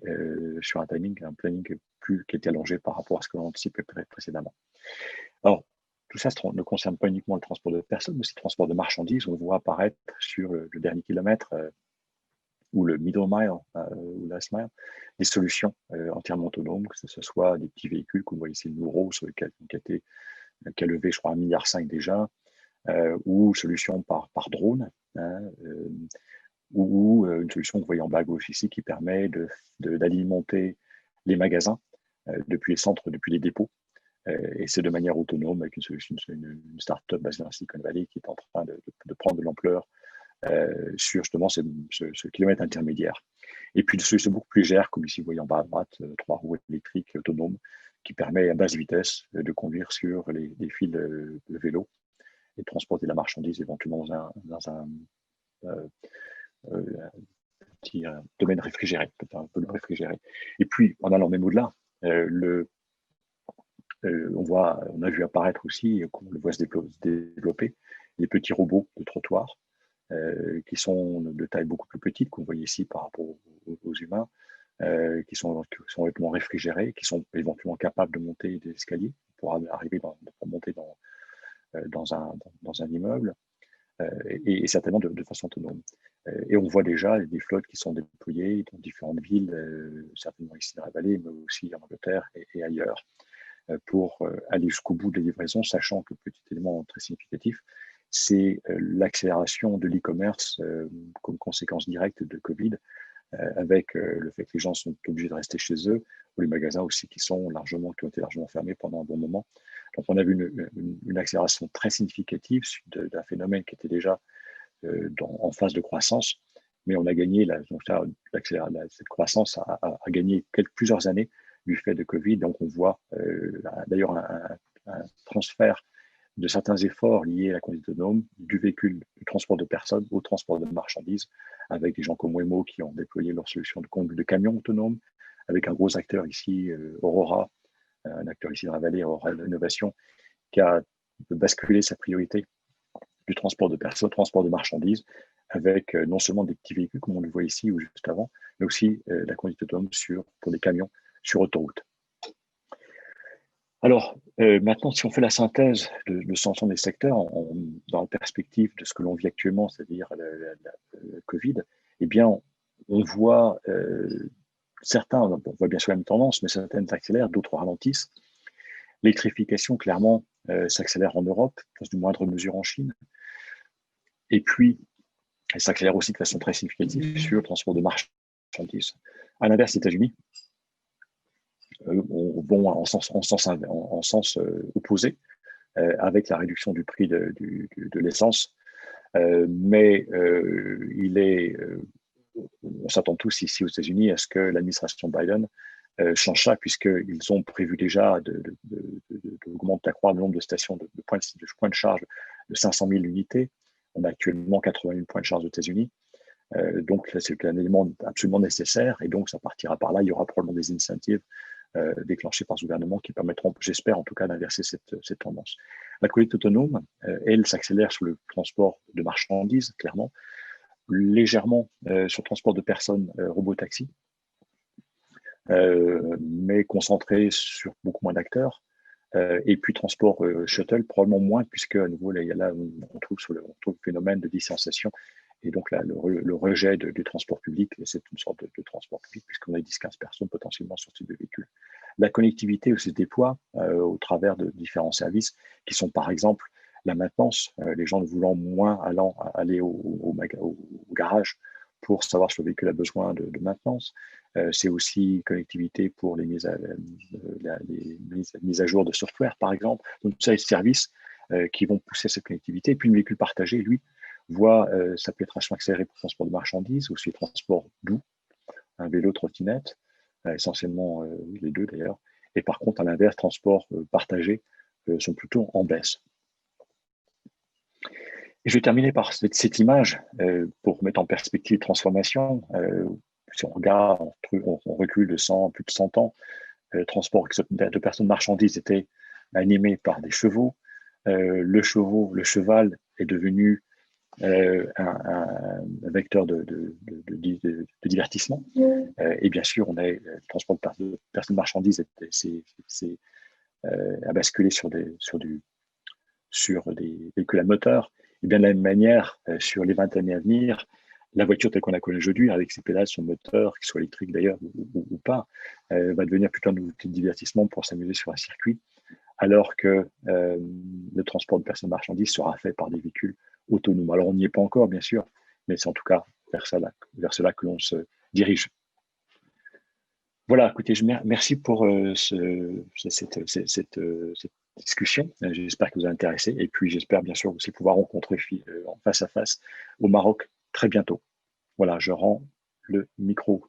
sur un planning qui était allongé par rapport à ce que l'on anticipait précédemment. Alors, tout ça ne concerne pas uniquement le transport de personnes, mais aussi le transport de marchandises. On voit apparaître sur le dernier kilomètre ou le middle mile, ou last mile, des solutions entièrement autonomes, que ce soit des petits véhicules, comme vous voyez ici le Nuro, sur lequel qui a levé, je crois, 1,5 milliard déjà, ou solutions par drone, hein, ou une solution que vous voyez en bas à gauche ici qui permet d'alimenter les magasins depuis les centres, depuis les dépôts. Et c'est de manière autonome avec une solution, une start-up basée dans Silicon Valley qui est en train de prendre de l'ampleur sur justement ce kilomètre intermédiaire. Et puis des solutions beaucoup plus légères, comme ici vous voyez en bas à droite, 3 roues électriques autonomes qui permet à basse vitesse de conduire sur les fils de vélo et de transporter la marchandise éventuellement dans un petit domaine réfrigéré, peut-être un peu réfrigéré. Et puis, en allant même au-delà, on a vu apparaître aussi, qu'on le voit se développer, les petits robots de trottoir qui sont de taille beaucoup plus petite, qu'on voit ici par rapport aux humains, qui sont éventuellement réfrigérés, qui sont éventuellement capables de monter des escaliers pour arriver pour monter dans un immeuble, et certainement de façon autonome. Et on voit déjà des flottes qui sont déployées dans différentes villes, certainement ici dans la vallée, mais aussi en Angleterre et ailleurs, pour aller jusqu'au bout de la livraison, sachant que, petit élément très significatif, c'est l'accélération de l'e-commerce comme conséquence directe de Covid, avec le fait que les gens sont obligés de rester chez eux, ou les magasins aussi qui ont été largement fermés pendant un bon moment. Donc on a vu une accélération très significative d'un phénomène qui était déjà en phase de croissance, mais on a gagné, cette croissance a gagné plusieurs années du fait de Covid. Donc on voit d'ailleurs un transfert de certains efforts liés à la conduite autonome, du véhicule, du transport de personnes au transport de marchandises, avec des gens comme Waymo qui ont déployé leur solution de camions autonomes, avec un gros acteur ici, Aurora, un acteur ici dans la vallée, Aurora Innovation, qui a basculé sa priorité du transport de personnes, transport de marchandises, avec non seulement des petits véhicules, comme on le voit ici ou juste avant, mais aussi la conduite autonome pour des camions sur autoroute. Alors, maintenant, si on fait la synthèse de cet ensemble des secteurs, dans la perspective de ce que l'on vit actuellement, c'est-à-dire la Covid, eh bien, on voit on voit bien sûr la même tendance, mais certaines s'accélèrent, d'autres ralentissent. L'électrification, clairement, s'accélère en Europe, dans une moindre mesure en Chine. Et puis, elle s'accélère aussi de façon très significative sur le transport de marchandises. À l'inverse, les États-Unis vont en sens opposé, avec la réduction du prix de l'essence. Mais on s'attend tous ici aux États-Unis à ce que l'administration Biden change ça, puisqu'ils ont prévu déjà d'accroître le nombre de stations de points de charge de 500 000 unités. On a actuellement 80 000 points de charge aux États-Unis. Donc, c'est un élément absolument nécessaire et donc ça partira par là. Il y aura probablement des incentives déclenchées par ce gouvernement qui permettront, j'espère en tout cas, d'inverser cette tendance. La collecte autonome, elle, s'accélère sur le transport de marchandises, clairement, légèrement sur le transport de personnes, robotaxi, mais concentré sur beaucoup moins d'acteurs. Et puis transport shuttle, probablement moins, puisque à nouveau, là on trouve le phénomène de distanciation et donc là, le rejet du transport public, c'est une sorte de transport public, puisqu'on a 10-15 personnes potentiellement sur ce type de véhicule. La connectivité aussi se déploie au travers de différents services qui sont par exemple la maintenance, les gens ne voulant moins aller au garage pour savoir si le véhicule a besoin de maintenance. C'est aussi connectivité pour les mises à jour de software, par exemple. Donc, tout ça, c'est des services qui vont pousser cette connectivité. Et puis, le véhicule partagé, lui, voit sa pénétration accélérée pour le transport de marchandises, aussi le transport doux, un vélo, trottinette, essentiellement les deux d'ailleurs. Et par contre, à l'inverse, transports partagés sont plutôt en baisse. Et je vais terminer par cette image pour mettre en perspective transformation. Si on regarde, on recule de plus de 100 ans, le transport de personnes marchandises était animé par des chevaux. Le cheval est devenu un vecteur de divertissement. Et bien sûr, on a le transport de personnes marchandises a basculé sur des véhicules à moteur. Et bien de la même manière, sur les 20 années à venir, la voiture telle qu'on la connaît aujourd'hui, avec ses pédales, son moteur, qu'il soit électrique d'ailleurs ou pas, va devenir plutôt un outil de divertissement pour s'amuser sur un circuit, alors que le transport de personnes marchandises sera fait par des véhicules autonomes. Alors on n'y est pas encore, bien sûr, mais c'est en tout cas vers cela que l'on se dirige. Voilà, écoutez, merci pour cette discussion. J'espère que vous a intéressé et puis j'espère bien sûr aussi pouvoir rencontrer en face à face au Maroc très bientôt. Voilà, je rends le micro.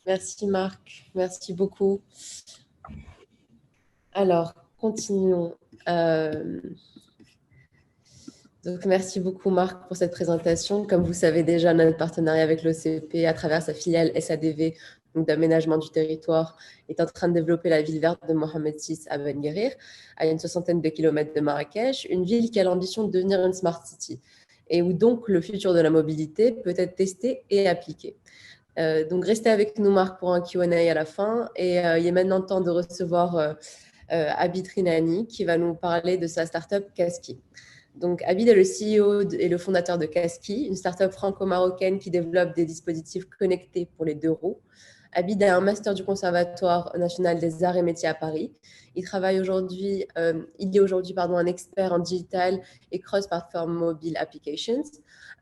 Merci Marc, merci beaucoup. Alors, continuons. Donc, merci beaucoup Marc pour cette présentation. Comme vous savez déjà, notre partenariat avec l'OCP à travers sa filiale SADV, donc d'aménagement du territoire, est en train de développer la ville verte de Mohamed VI à Ben Guerir, à une 60aine de kilomètres de Marrakech, une ville qui a l'ambition de devenir une smart city et où donc le futur de la mobilité peut être testé et appliqué. Donc, restez avec nous Marc pour un Q&A à la fin et il est maintenant temps de recevoir Abid Rinani qui va nous parler de sa startup Kaski. Donc, Abid est le CEO et le fondateur de Kaski, une startup franco-marocaine qui développe des dispositifs connectés pour les deux roues. Abid a un master du Conservatoire national des arts et métiers à Paris. Il est aujourd'hui un expert en digital et cross-platform mobile applications.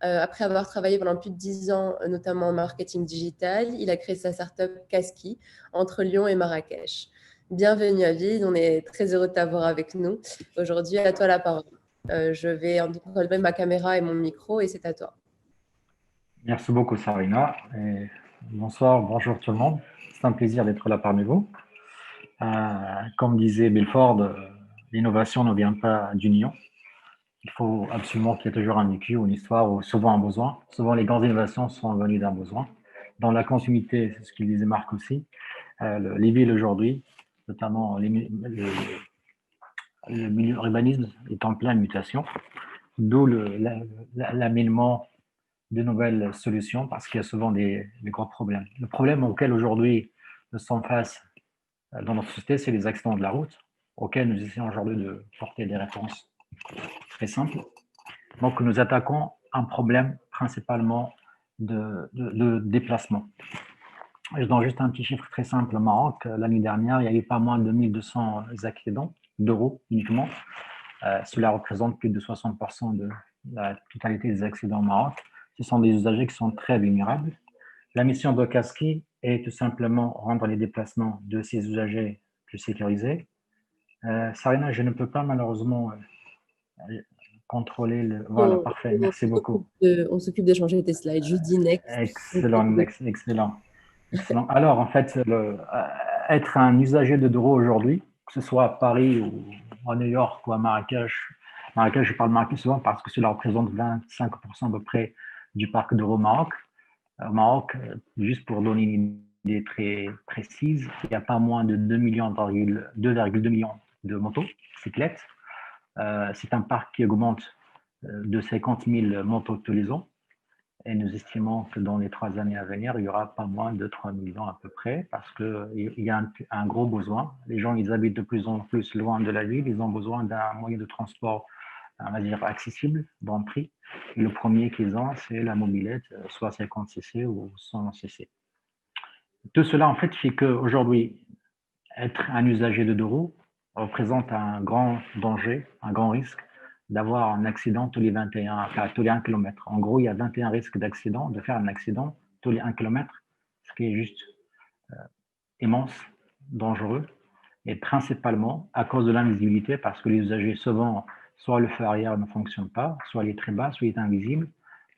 Après avoir travaillé pendant plus de 10 ans, notamment en marketing digital, il a créé sa startup Kaski entre Lyon et Marrakech. Bienvenue Abid, on est très heureux de t'avoir avec nous. Aujourd'hui, à toi la parole. Je vais enlever ma caméra et mon micro et c'est à toi. Merci beaucoup Sarina. Et bonsoir, bonjour tout le monde. C'est un plaisir d'être là parmi vous. Comme disait Belford, l'innovation ne vient pas d'une union. Il faut absolument qu'il y ait toujours un vécu, une histoire ou souvent un besoin. Souvent les grandes innovations sont venues d'un besoin. Dans la continuité, c'est ce qu'il disait Marc aussi, les villes aujourd'hui, notamment le milieu urbanisme est en pleine mutation, d'où l'amènement de nouvelles solutions parce qu'il y a souvent des gros problèmes. Le problème auquel aujourd'hui nous sommes face dans notre société, c'est les accidents de la route, auxquels nous essayons aujourd'hui de porter des réponses très simples. Donc, nous attaquons un problème principalement de déplacement. Je donne juste un petit chiffre très simple au Maroc. L'année dernière, il y a eu pas moins de 1200 accidents de roues uniquement. Cela représente plus de 60% de la totalité des accidents au Maroc. Ce sont des usagers qui sont très vulnérables. La mission de Kaski est tout simplement rendre les déplacements de ces usagers plus sécurisés. Sarina, je ne peux pas malheureusement contrôler le... Voilà, parfait, merci beaucoup. On s'occupe de changer tes slides. Je dis next. Excellent. Alors, en fait, être un usager de deux roues aujourd'hui, que ce soit à Paris ou à New York ou à Marrakech, Marrakech, je parle Marrakech souvent parce que cela représente 25% à peu près du parc d'Euro Maroc. Au Maroc, juste pour donner une idée très précise, il n'y a pas moins de 2,2 millions de motocyclettes. C'est un parc qui augmente de 50 000 motos tous les ans. Et nous estimons que dans les 3 années à venir, il y aura pas moins de 3 millions à peu près, parce qu'il y a un gros besoin. Les gens, ils habitent de plus en plus loin de la ville, ils ont besoin d'un moyen de transport, on va dire, accessible, bon prix. Et le premier qu'ils ont, c'est la mobilette, soit 50 cc ou 100 cc. Tout cela, en fait, fait qu'aujourd'hui, être un usager de deux roues représente un grand danger, un grand risque d'avoir un accident tous les 1 km. En gros, il y a 21 risques d'accident, de faire un accident tous les 1 km, ce qui est juste immense, dangereux, et principalement à cause de l'invisibilité, parce que les usagers, souvent, soit le feu arrière ne fonctionne pas, soit il est très bas, soit il est invisible.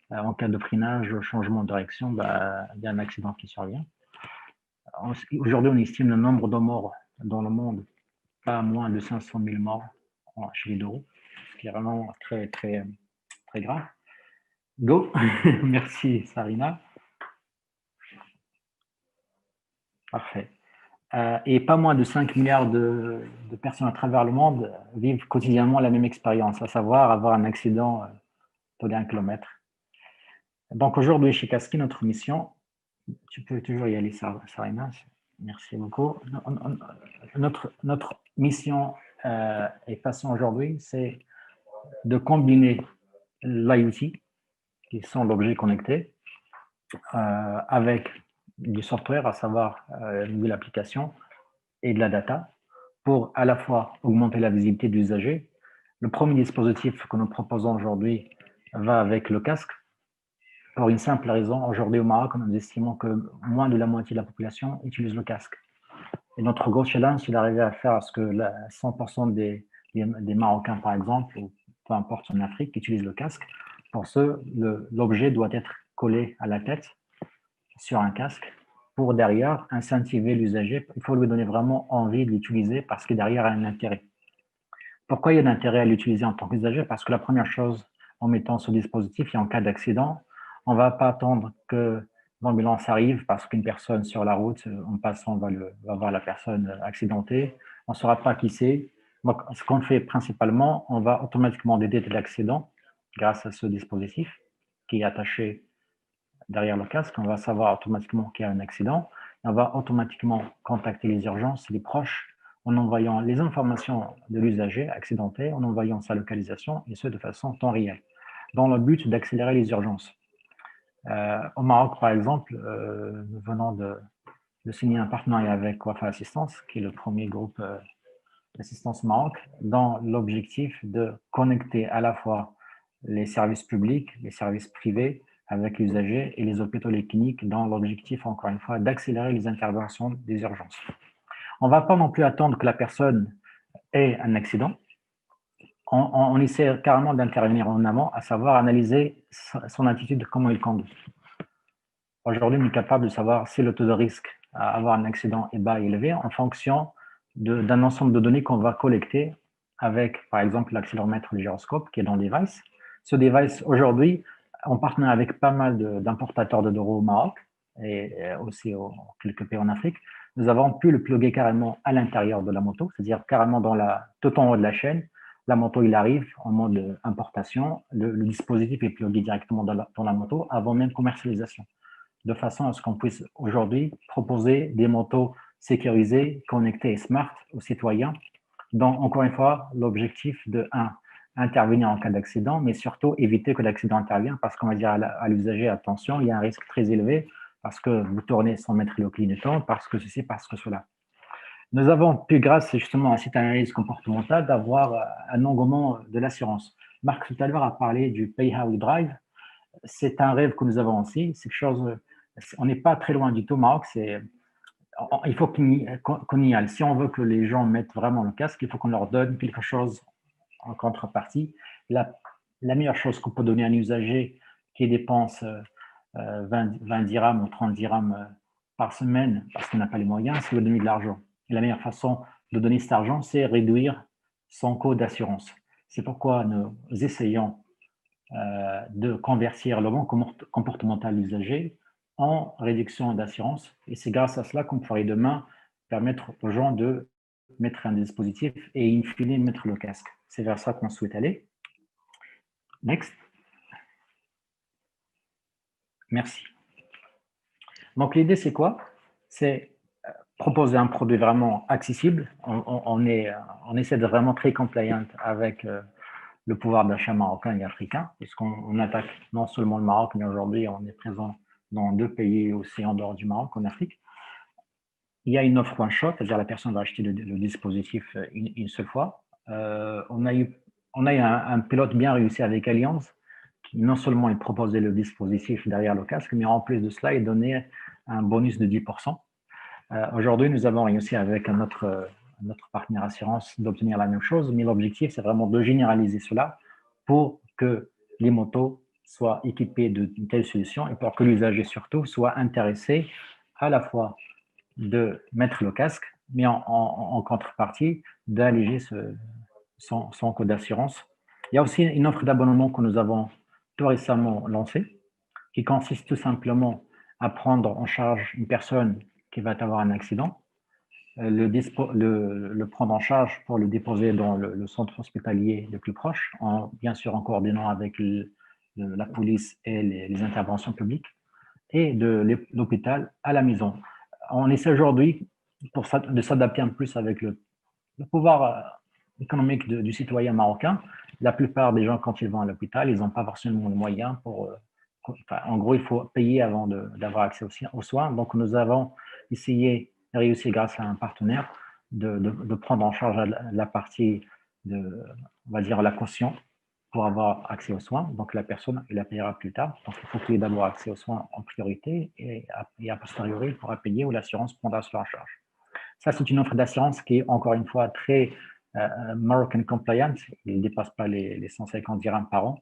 En cas de freinage, changement de direction, il y a un accident qui survient. Aujourd'hui, on estime le nombre de morts dans le monde pas moins de 500 000 morts chez les deux roues, ce qui est vraiment très, très, très grave. Go. Merci, Sarina. Parfait. Et pas moins de 5 milliards de personnes à travers le monde vivent quotidiennement la même expérience, à savoir avoir un accident tous les 1 km. Donc aujourd'hui, chez Kaski, notre mission, tu peux toujours y aller, Sarina. Merci beaucoup. Notre mission et façon aujourd'hui, c'est de combiner l'IoT, qui sont l'objet connecté, avec du software, à savoir de l'application et de la data, pour à la fois augmenter la visibilité de l'usager. Le premier dispositif que nous proposons aujourd'hui va avec le casque, pour une simple raison. Aujourd'hui au Maroc, nous estimons que moins de la moitié de la population utilise le casque. Et notre gros challenge, c'est d'arriver à faire à ce que 100% des Marocains, par exemple, ou peu importe en Afrique, utilisent le casque. Pour ce, l'objet doit être collé à la tête sur un casque pour derrière incentiver l'usager. Il faut lui donner vraiment envie de l'utiliser parce que derrière, il y a un intérêt. Pourquoi il y a un intérêt à l'utiliser en tant qu'usager? Parce que la première chose, en mettant ce dispositif, et en cas d'accident, on ne va pas attendre que l'ambulance arrive parce qu'une personne sur la route, en passant, va voir la personne accidentée. On ne saura pas qui c'est. Donc, ce qu'on fait principalement, on va automatiquement détecter l'accident grâce à ce dispositif qui est attaché derrière le casque. On va savoir automatiquement qu'il y a un accident. On va automatiquement contacter les urgences, les proches, en envoyant les informations de l'usager accidenté, en envoyant sa localisation, et ce de façon temps réel, dans le but d'accélérer les urgences. Au Maroc, par exemple, nous venons de signer un partenariat avec Wafa Assistance, qui est le premier groupe d'assistance au Maroc, dans l'objectif de connecter à la fois les services publics, les services privés avec les usagers et les hôpitaux et les cliniques, dans l'objectif, encore une fois, d'accélérer les interventions des urgences. On ne va pas non plus attendre que la personne ait un accident. On essaie carrément d'intervenir en amont, à savoir analyser son attitude, comment il conduit. Aujourd'hui, on est capable de savoir si le taux de risque à avoir un accident est bas ou élevé en fonction d'un ensemble de données qu'on va collecter avec, par exemple, l'accéléromètre, le gyroscope qui est dans le device. Ce device, aujourd'hui, on partner avec pas mal d'importateurs de euros au Maroc et aussi quelques pays en Afrique. Nous avons pu le plugger carrément à l'intérieur de la moto, c'est-à-dire carrément tout en haut de la chaîne. La moto, il arrive en mode importation. Le dispositif est plugué directement dans la moto avant même commercialisation, de façon à ce qu'on puisse aujourd'hui proposer des motos sécurisées, connectées et smart aux citoyens, dont, encore une fois, l'objectif de intervenir en cas d'accident, mais surtout éviter que l'accident intervienne, parce qu'on va dire à l'usager, attention, il y a un risque très élevé, parce que vous tournez sans mettre le clignotant, parce que ceci, parce que cela. Nous avons pu, grâce justement à cette analyse comportementale, d'avoir un engouement de l'assurance. Marc, tout à l'heure, a parlé du Pay How You Drive. C'est un rêve que nous avons aussi. C'est quelque chose, on n'est pas très loin du tout, Maroc. Il faut qu'on y aille. Si on veut que les gens mettent vraiment le casque, il faut qu'on leur donne quelque chose en contrepartie. La meilleure chose qu'on peut donner à un usager qui dépense 20 dirhams ou 30 dirhams par semaine parce qu'il n'a pas les moyens, c'est de donner de l'argent. Et la meilleure façon de donner cet argent, c'est réduire son coût d'assurance. C'est pourquoi nous essayons de convertir le bon comportemental usager en réduction d'assurance. Et c'est grâce à cela qu'on pourrait demain permettre aux gens de mettre un dispositif et in fine mettre le casque. C'est vers ça qu'on souhaite aller. Next. Merci. Donc l'idée c'est quoi? C'est proposer un produit vraiment accessible. On essaie de vraiment très compliant avec le pouvoir d'achat marocain et africain, puisqu'on attaque non seulement le Maroc, mais aujourd'hui on est présent dans 2 pays aussi en dehors du Maroc, en Afrique. Il y a une offre one shot, c'est-à-dire la personne va acheter le dispositif une seule fois. On a eu un pilote bien réussi avec Allianz, qui non seulement il proposait le dispositif derrière le casque, mais en plus de cela, il donnait un bonus de 10%. Aujourd'hui, nous avons réussi avec notre partenaire assurance d'obtenir la même chose, mais l'objectif, c'est vraiment de généraliser cela pour que les motos soient équipées d'une telle solution et pour que l'usager surtout soit intéressé à la fois de mettre le casque, mais en contrepartie d'alléger son coût d'assurance. Il y a aussi une offre d'abonnement que nous avons tout récemment lancée, qui consiste tout simplement à prendre en charge une personne qui va avoir un accident, le prendre en charge pour le déposer dans le centre hospitalier le plus proche, bien sûr en coordonnant avec la police et les interventions publiques, et de l'hôpital à la maison. On essaie aujourd'hui de s'adapter un peu plus avec le pouvoir économique du citoyen marocain. La plupart des gens, quand ils vont à l'hôpital, ils n'ont pas forcément les moyens en gros, il faut payer avant d'avoir accès aux soins. Donc, nous avons essayé de réussir grâce à un partenaire de prendre en charge la partie on va dire, la caution pour avoir accès aux soins. Donc, la personne, elle la payera plus tard. Donc, il faut qu'il ait d'abord accès aux soins en priorité et a posteriori, il pourra payer ou l'assurance prendra cela en charge. Ça, c'est une offre d'assurance qui est encore une fois très Moroccan compliant. Il ne dépasse pas les 150 dirhams par an,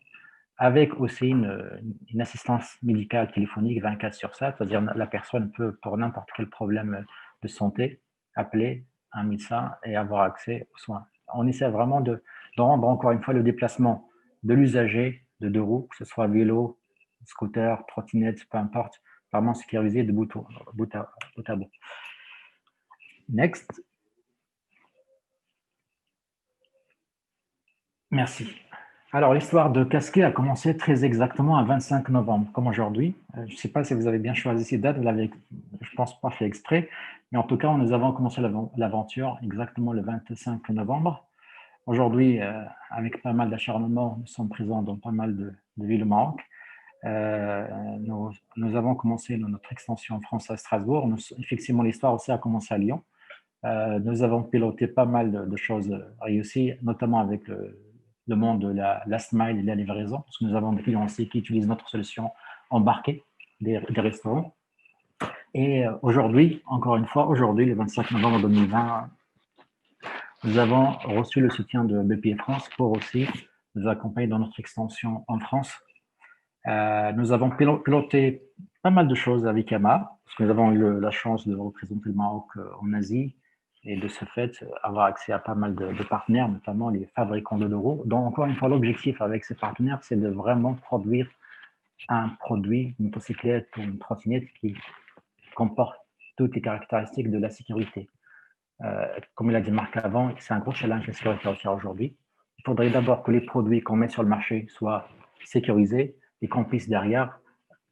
avec aussi une assistance médicale téléphonique 24/7, c'est-à-dire la personne peut, pour n'importe quel problème de santé, appeler un médecin et avoir accès aux soins. On essaie vraiment de rendre encore une fois le déplacement de l'usager de 2 roues, que ce soit vélo, scooter, trottinette, peu importe, vraiment sécurisé de bout à bout. Next. Merci. Alors, l'histoire de Casquet a commencé très exactement à 25 novembre, comme aujourd'hui. Je ne sais pas si vous avez bien choisi ces dates, vous l'avez, je ne pense pas, fait exprès, mais en tout cas, nous avons commencé l'aventure exactement le 25 novembre. Aujourd'hui, avec pas mal d'acharnement, nous sommes présents dans pas mal de villes au Maroc. Nous avons commencé notre extension en France à Strasbourg. Effectivement, l'histoire aussi a commencé à Lyon. Nous avons piloté pas mal de choses réussies, notamment avec le monde de la last mile et de la livraison, parce que nous avons des clients aussi qui utilisent notre solution embarquée des restaurants. Et aujourd'hui, encore une fois, aujourd'hui, le 25 novembre 2020, nous avons reçu le soutien de BPI France pour aussi nous accompagner dans notre extension en France. Nous avons piloté pas mal de choses avec Yamaha, parce que nous avons eu la chance de représenter le Maroc en Asie, et de ce fait, avoir accès à pas mal de partenaires, notamment les fabricants de roues. Donc, encore une fois, l'objectif avec ces partenaires, c'est de vraiment produire un produit, une motocyclette ou une trottinette qui comporte toutes les caractéristiques de la sécurité. Comme il a dit Marc avant, c'est un gros challenge la sécurité routière aujourd'hui. Il faudrait d'abord que les produits qu'on met sur le marché soient sécurisés et qu'on puisse derrière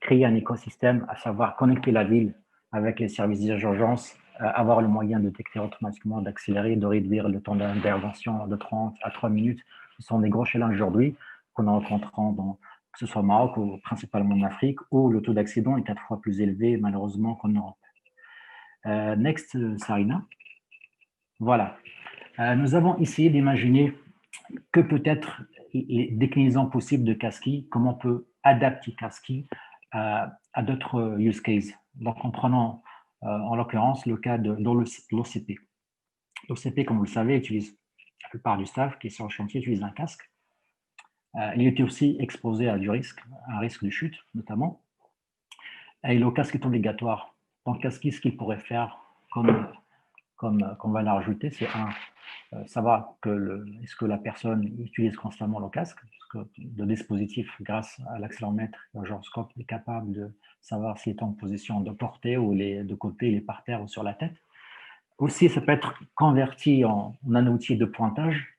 créer un écosystème, à savoir connecter la ville avec les services d'urgence, avoir le moyen de détecter automatiquement, d'accélérer, de réduire le temps d'intervention de 30 à 3 minutes. Ce sont des gros challenges aujourd'hui qu'on rencontre que ce soit au Maroc ou principalement en Afrique, où le taux d'accident est 4 fois plus élevé, malheureusement, qu'en Europe. Next, Sarina. Voilà. Nous avons essayé d'imaginer que peut être les déclinaisons possibles de Kasky, comment on peut adapter Kasky à d'autres use cases. Donc, en prenant en l'occurrence le cas de l'OCP. L'OCP, comme vous le savez, la plupart du staff qui est sur le chantier utilise un casque. Il était aussi exposé à un risque de chute notamment. Et le casque est obligatoire. Donc, Kasky, ce qu'il pourrait faire comme qu'on va la rajouter, c'est savoir est-ce que la personne utilise constamment le casque, parce que le dispositif, grâce à l'accéléromètre et au gyroscope, est capable de savoir s'il est en position de portée ou de côté, il est par terre ou sur la tête. Aussi, ça peut être converti en un outil de pointage.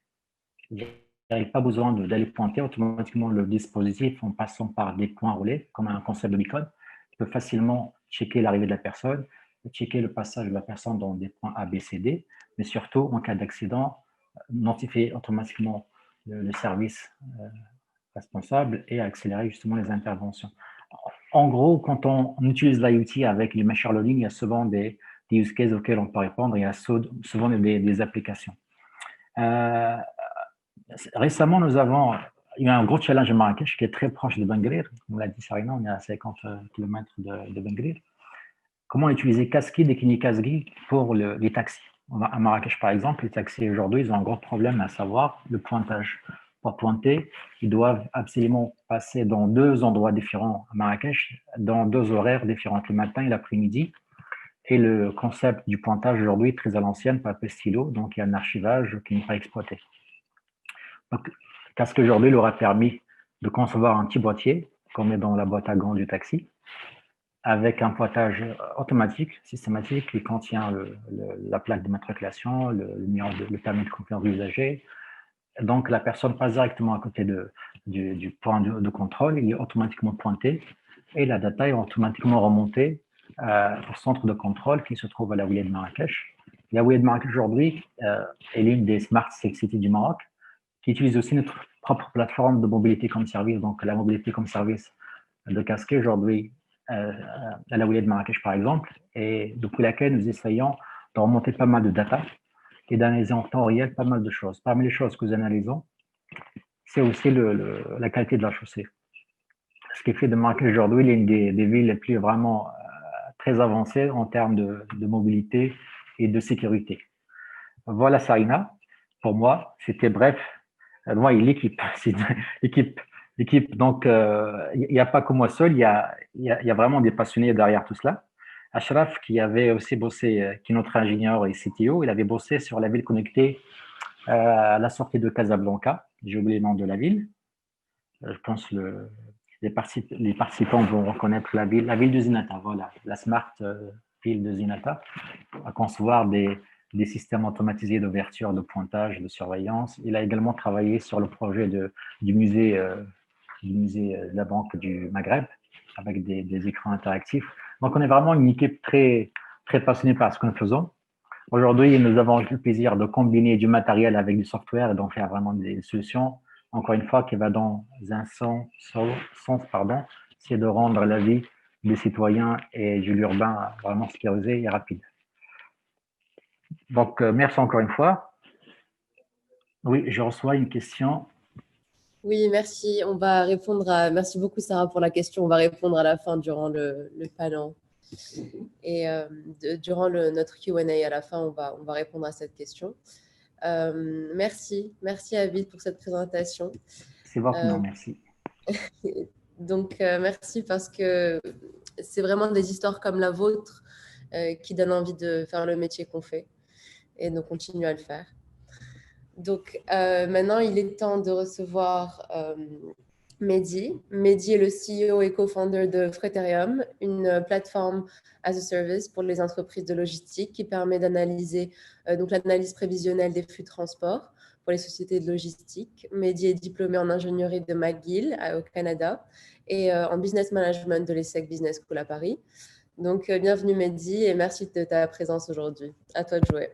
Il n'y a pas besoin d'aller pointer automatiquement le dispositif en passant par des points roulés, comme un concept de beacon. Il peut facilement checker l'arrivée de la personne, checker le passage de la personne dans des points A, B, C, D, mais surtout, en cas d'accident, notifier automatiquement le service responsable et accélérer justement les interventions. En gros, quand on utilise l'IoT avec les machine learning, il y a souvent des use cases auxquels on peut répondre, il y a souvent des applications. Récemment, il y a un gros challenge à Marrakech qui est très proche de Ben Guerir. On l'a dit, Sarina, on est à 50 km de Ben Guerir. Comment utiliser Kasky, Dekini Kasky pour les taxis? À Marrakech, par exemple, les taxis aujourd'hui, ils ont un gros problème à savoir le pointage. Pour pointer, ils doivent absolument passer dans 2 endroits différents à Marrakech, dans 2 horaires différents, le matin et l'après-midi. Et le concept du pointage aujourd'hui est très à l'ancienne, papier stylo, donc il y a un archivage qui n'est pas exploité. Donc, Kasky aujourd'hui leur a permis de concevoir un petit boîtier qu'on met dans la boîte à gants du taxi, avec un pointage automatique, systématique, qui contient la plaque d'immatriculation, le permis de conduire de l'usager. Donc, la personne passe directement à côté du point de contrôle, il est automatiquement pointé et la data est automatiquement remontée au centre de contrôle qui se trouve à la wilaya de Marrakech. La wilaya de Marrakech aujourd'hui est l'une des Smart Cities du Maroc, qui utilise aussi notre propre plateforme de mobilité comme service. Donc, la mobilité comme service de Kasky aujourd'hui à la wilaya de Marrakech, par exemple, et depuis laquelle nous essayons de remonter pas mal de data et d'analyser en temps réel pas mal de choses. Parmi les choses que nous analysons, c'est aussi la qualité de la chaussée. Ce qui fait de Marrakech aujourd'hui l'une des villes les plus vraiment très avancées en termes de mobilité et de sécurité. Voilà, Sarina. Pour moi, c'était bref. Moi et l'équipe, c'est l'équipe. Donc, il n'y a pas que moi seul, il y a vraiment des passionnés derrière tout cela. Ashraf, qui avait aussi bossé, qui est notre ingénieur et CTO, il avait bossé sur la ville connectée à la sortie de Casablanca. J'ai oublié le nom de la ville. Je pense que les participants vont reconnaître la ville de Zinata, voilà, la smart ville de Zinata, à concevoir des systèmes automatisés d'ouverture, de pointage, de surveillance. Il a également travaillé sur le projet du musée de la Banque du Maghreb, avec des écrans interactifs. Donc, on est vraiment une équipe très, très passionnée par ce que nous faisons. Aujourd'hui, nous avons le plaisir de combiner du matériel avec du software et d'en faire vraiment des solutions, encore une fois, qui va dans un sens, c'est de rendre la vie des citoyens et de l'urbain vraiment sécurisée et rapide. Donc, merci encore une fois. Oui, je reçois une question. Oui, merci. On va répondre merci beaucoup, Sarah, pour la question. On va répondre à la fin durant le panel. Et durant notre Q&A à la fin, on va répondre à cette question. Merci Abid pour cette présentation. C'est votre nom, merci. Donc, merci parce que c'est vraiment des histoires comme la vôtre qui donnent envie de faire le métier qu'on fait et de continuer à le faire. Donc, maintenant, il est temps de recevoir Mehdi. Mehdi est le CEO et co-founder de Freterium, une plateforme as a service pour les entreprises de logistique qui permet d'analyser donc l'analyse prévisionnelle des flux de transport pour les sociétés de logistique. Mehdi est diplômé en ingénierie de McGill au Canada et en business management de l'ESSEC Business School à Paris. Donc, bienvenue Mehdi et merci de ta présence aujourd'hui. À toi de jouer.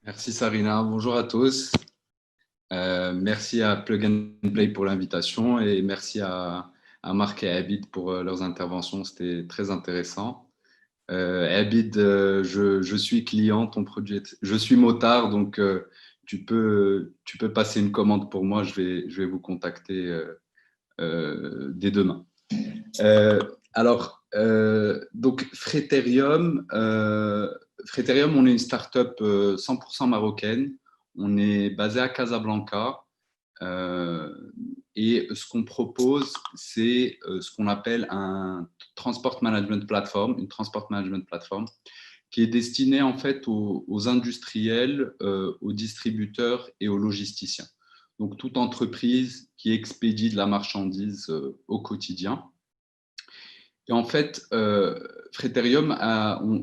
Merci Sarina, bonjour à tous. Merci à Plug and Play pour l'invitation et merci à Marc et Abid pour leurs interventions, c'était très intéressant. Abid, je suis client, ton produit je suis motard, donc tu peux passer une commande pour moi, je vais vous contacter dès demain. Donc Freterium, on est une start-up 100% marocaine. On est basé à Casablanca. Et ce qu'on propose, c'est ce qu'on appelle un transport management platform, une transport management platform, qui est destinée en fait aux industriels, aux distributeurs et aux logisticiens. Donc, toute entreprise qui expédie de la marchandise au quotidien. Et en fait, Freterium,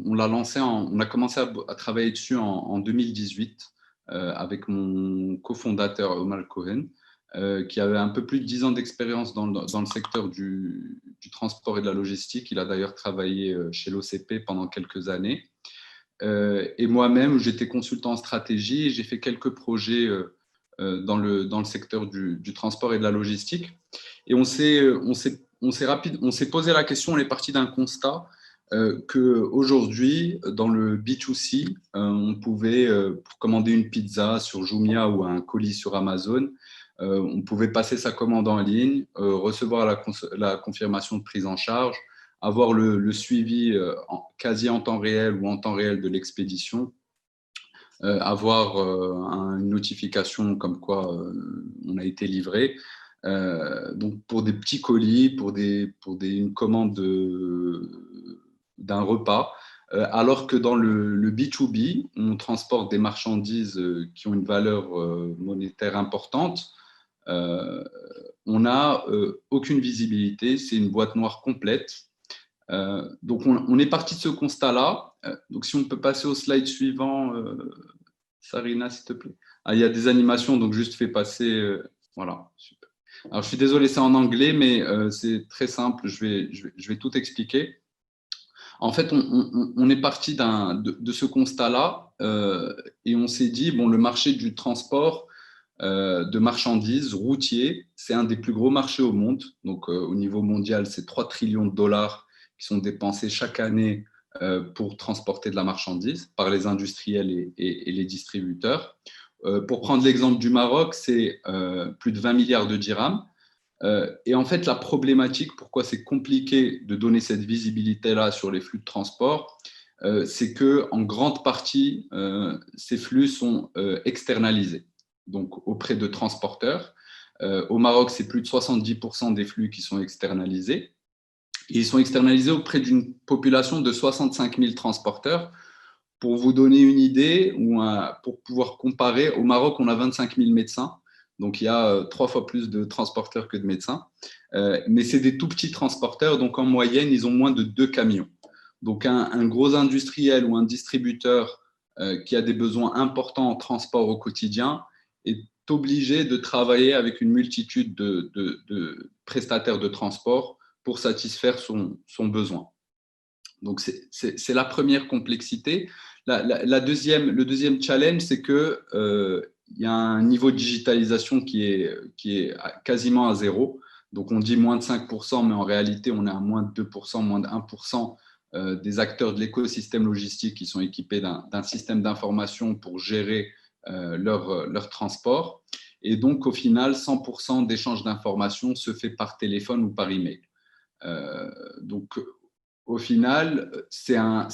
on l'a lancé, on a commencé à travailler dessus en 2018 avec mon cofondateur Omar Cohen, qui avait un peu plus de 10 ans d'expérience dans le secteur du transport et de la logistique. Il a d'ailleurs travaillé chez l'OCP pendant quelques années. Et moi-même, j'étais consultant en stratégie et j'ai fait quelques projets dans le secteur du transport et de la logistique. Et on s'est posé la question, on est parti d'un constat qu'aujourd'hui, dans le B2C, on pouvait, pour commander une pizza sur Jumia ou un colis sur Amazon, on pouvait passer sa commande en ligne, recevoir la confirmation de prise en charge, avoir le suivi quasi en temps réel ou en temps réel de l'expédition, avoir une notification comme quoi on a été livré. Donc pour des petits colis, pour une commande d'un repas, alors que dans le B2B, on transporte des marchandises qui ont une valeur monétaire importante. On n'a aucune visibilité, c'est une boîte noire complète. Donc on est parti de ce constat-là. Donc si on peut passer au slide suivant, Sarina, s'il te plaît. Ah, il y a des animations, donc juste fais passer. Voilà, super. Alors je suis désolé, c'est en anglais, mais c'est très simple, je vais tout expliquer. En fait, on est parti de ce constat-là et on s'est dit, bon, le marché du transport de marchandises routier, c'est un des plus gros marchés au monde. Donc, au niveau mondial, c'est 3 trillions de dollars qui sont dépensés chaque année pour transporter de la marchandise par les industriels et les distributeurs. Pour prendre l'exemple du Maroc, c'est plus de 20 milliards de dirhams. Et en fait, la problématique, pourquoi c'est compliqué de donner cette visibilité-là sur les flux de transport, c'est qu'en grande partie, ces flux sont externalisés, donc auprès de transporteurs. Au Maroc, c'est plus de 70% des flux qui sont externalisés. Et ils sont externalisés auprès d'une population de 65 000 transporteurs. Pour vous donner une idée, ou pour pouvoir comparer, au Maroc, on a 25 000 médecins. Donc, il y a 3 fois plus de transporteurs que de médecins. Mais c'est des tout petits transporteurs. Donc, en moyenne, ils ont moins de 2 camions. Donc, un gros industriel ou un distributeur qui a des besoins importants en transport au quotidien est obligé de travailler avec une multitude de prestataires de transport pour satisfaire son besoin. Donc, c'est la première complexité. Le deuxième challenge, c'est qu'il y a un niveau de digitalisation qui est quasiment à zéro. Donc, on dit moins de 5%, mais en réalité, on est à moins de 2%, moins de 1% des acteurs de l'écosystème logistique qui sont équipés d'un système d'information pour gérer leur transport. Et donc, au final, 100% d'échange d'informations se fait par téléphone ou par email. Donc, au final, c'est un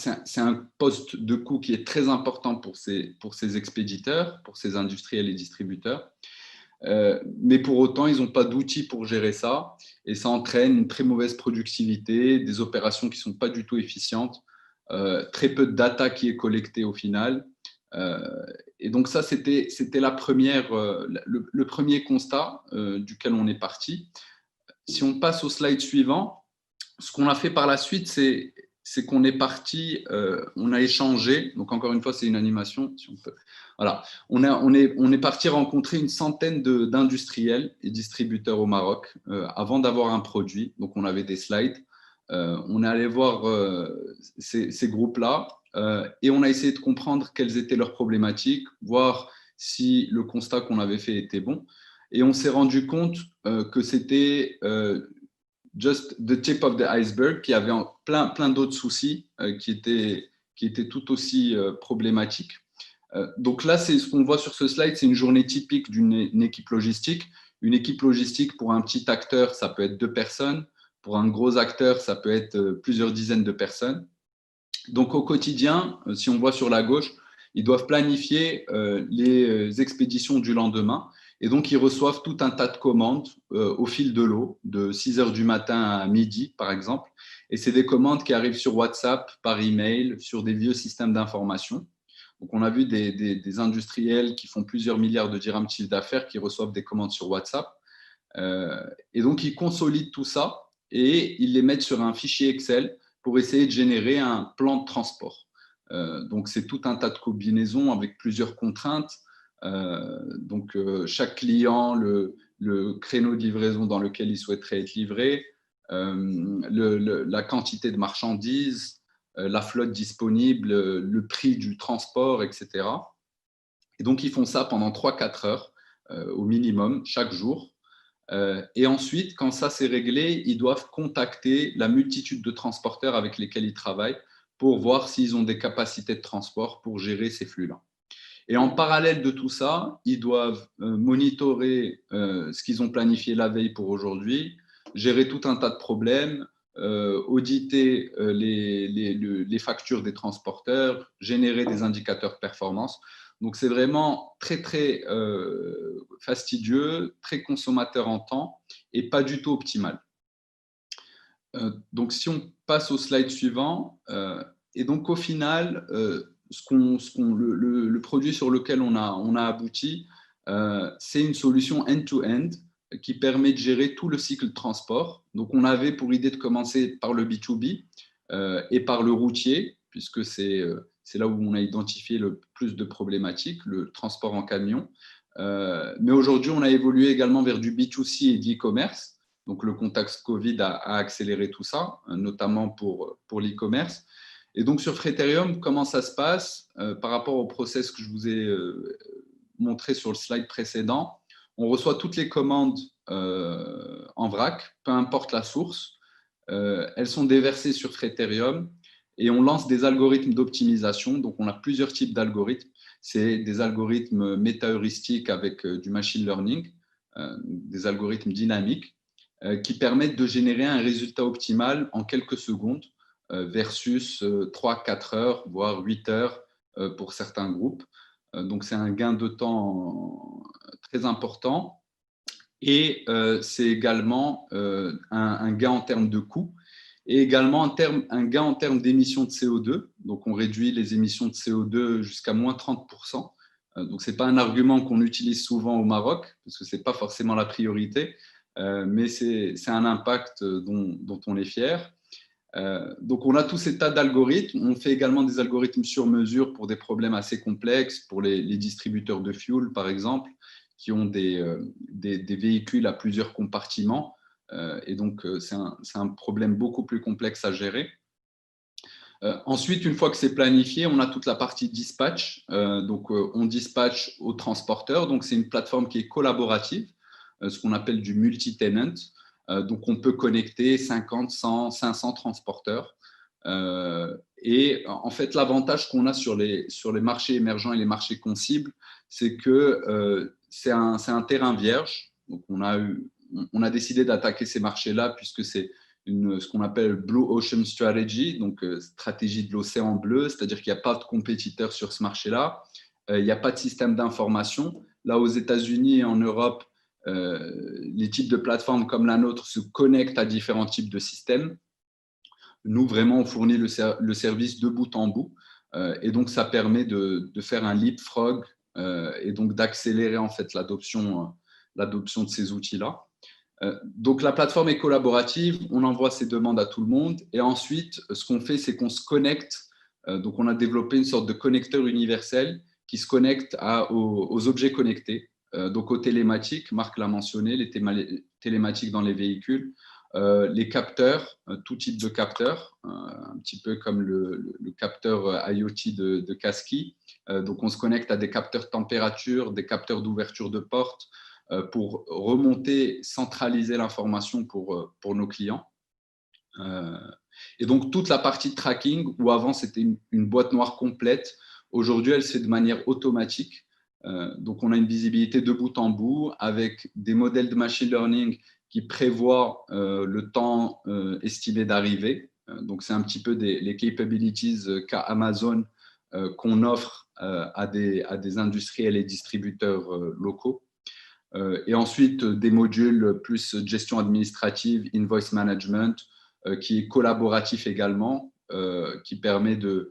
poste de coût qui est très important pour ces expéditeurs, pour ces industriels et distributeurs. Mais pour autant, ils n'ont pas d'outils pour gérer ça et ça entraîne une très mauvaise productivité, des opérations qui ne sont pas du tout efficientes, très peu de data qui est collectée au final. Et donc ça, c'était le premier constat duquel on est parti. Si on passe au slide suivant, ce qu'on a fait par la suite, c'est qu'on est parti, on a échangé. Donc encore une fois, c'est une animation, si on peut. Voilà, on est parti rencontrer une centaine d'industriels et distributeurs au Maroc avant d'avoir un produit. Donc on avait des slides. On est allé voir ces groupes-là et on a essayé de comprendre quelles étaient leurs problématiques, voir si le constat qu'on avait fait était bon. Et on s'est rendu compte que c'était just the tip of the iceberg, qui avait plein d'autres soucis qui étaient tout aussi problématiques. Donc là, c'est ce qu'on voit sur ce slide, c'est une journée typique d'une équipe logistique. Une équipe logistique, pour un petit acteur, ça peut être 2 personnes. Pour un gros acteur, ça peut être plusieurs dizaines de personnes. Donc au quotidien, si on voit sur la gauche, ils doivent planifier les expéditions du lendemain. Et donc, ils reçoivent tout un tas de commandes au fil de l'eau, de 6 heures du matin à midi, par exemple. Et c'est des commandes qui arrivent sur WhatsApp, par email, sur des vieux systèmes d'information. Donc, on a vu des industriels qui font plusieurs milliards de dirhams de chiffre d'affaires qui reçoivent des commandes sur WhatsApp. Et donc, ils consolident tout ça et ils les mettent sur un fichier Excel pour essayer de générer un plan de transport. Donc, c'est tout un tas de combinaisons avec plusieurs contraintes. Donc, chaque client, le créneau de livraison dans lequel il souhaiterait être livré, la quantité de marchandises, la flotte disponible, le prix du transport, etc. Et donc, ils font ça pendant 3-4 heures au minimum, chaque jour. Et ensuite, quand ça s'est réglé, ils doivent contacter la multitude de transporteurs avec lesquels ils travaillent pour voir s'ils ont des capacités de transport pour gérer ces flux-là. Et en parallèle de tout ça, ils doivent monitorer ce qu'ils ont planifié la veille pour aujourd'hui, gérer tout un tas de problèmes, auditer les factures des transporteurs, générer des indicateurs de performance. Donc, c'est vraiment très, très fastidieux, très consommateur en temps et pas du tout optimal. Donc, si on passe au slide suivant, et donc au final, le produit sur lequel on a abouti, c'est une solution end-to-end qui permet de gérer tout le cycle de transport. Donc, on avait pour idée de commencer par le B2B et par le routier, puisque c'est là où on a identifié le plus de problématiques, le transport en camion. Mais aujourd'hui, on a évolué également vers du B2C et de l'e-commerce. Donc, le contexte Covid a accéléré tout ça, notamment pour l'e-commerce. Et donc, sur Freighterium, comment ça se passe par rapport au process que je vous ai montré sur le slide précédent? On reçoit toutes les commandes en vrac, peu importe la source. Elles sont déversées sur Freighterium et on lance des algorithmes d'optimisation. Donc, on a plusieurs types d'algorithmes. C'est des algorithmes méta-heuristiques avec du machine learning, des algorithmes dynamiques qui permettent de générer un résultat optimal en quelques secondes versus 3-4 heures, voire 8 heures pour certains groupes. Donc, c'est un gain de temps très important et c'est également un gain en termes de coût et également un gain en termes d'émissions de CO2. Donc, on réduit les émissions de CO2 jusqu'à moins 30%. Donc, ce n'est pas un argument qu'on utilise souvent au Maroc parce que ce n'est pas forcément la priorité. Mais c'est un impact dont on est fier. Donc, on a tous ces tas d'algorithmes. On fait également des algorithmes sur mesure pour des problèmes assez complexes, pour les distributeurs de fuel, par exemple, qui ont des véhicules à plusieurs compartiments. Et donc, c'est un problème beaucoup plus complexe à gérer. Ensuite, une fois que c'est planifié, on a toute la partie dispatch. Donc, on dispatche aux transporteurs. Donc, c'est une plateforme qui est collaborative, ce qu'on appelle du multi-tenant. Donc, on peut connecter 50, 100, 500 transporteurs. Et en fait, l'avantage qu'on a sur les marchés émergents et les marchés qu'on cible, c'est que c'est un terrain vierge. Donc, on a décidé d'attaquer ces marchés-là puisque c'est ce qu'on appelle Blue Ocean Strategy, donc stratégie de l'océan bleu, c'est-à-dire qu'il n'y a pas de compétiteurs sur ce marché-là. Il n'y a pas de système d'information. Là, aux États-Unis et en Europe, les types de plateformes comme la nôtre se connectent à différents types de systèmes. Nous, vraiment, on fournit le service de bout en bout. Et donc, ça permet de faire un leapfrog et donc d'accélérer en fait l'adoption de ces outils-là. Donc, la plateforme est collaborative. On envoie ces demandes à tout le monde. Et ensuite, ce qu'on fait, c'est qu'on se connecte. Donc, on a développé une sorte de connecteur universel qui se connecte aux objets connectés. Donc, aux télématiques, Marc l'a mentionné, les télématiques dans les véhicules, les capteurs, tout type de capteurs, un petit peu comme le capteur IoT de Kasky. Donc, on se connecte à des capteurs température, des capteurs d'ouverture de porte pour remonter, centraliser l'information pour nos clients. Et donc, toute la partie de tracking, où avant, c'était une boîte noire complète, aujourd'hui, elle se fait de manière automatique. Donc, on a une visibilité de bout en bout avec des modèles de machine learning qui prévoient le temps estimé d'arrivée. Donc, c'est un petit peu les capabilities qu'a Amazon qu'on offre à des industriels et distributeurs locaux. Et ensuite, des modules plus gestion administrative, invoice management, qui est collaboratif également, qui permet de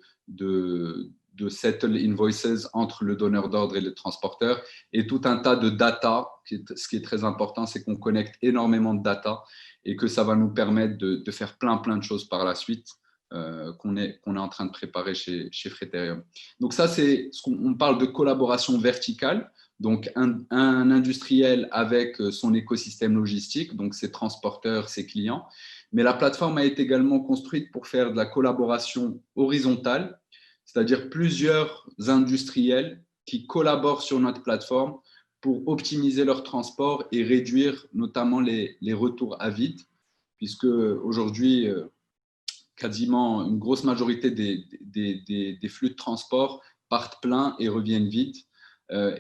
settle invoices entre le donneur d'ordre et le transporteur, et tout un tas de data. Ce qui est très important, c'est qu'on connecte énormément de data et que ça va nous permettre de faire plein de choses par la suite qu'on est en train de préparer chez Freterium. Donc ça, c'est ce qu'on parle de collaboration verticale. Donc un industriel avec son écosystème logistique, donc ses transporteurs, ses clients. Mais la plateforme a été également construite pour faire de la collaboration horizontale, c'est-à-dire plusieurs industriels qui collaborent sur notre plateforme pour optimiser leur transport et réduire notamment les retours à vide, puisque aujourd'hui, quasiment une grosse majorité des flux de transport partent pleins et reviennent vides.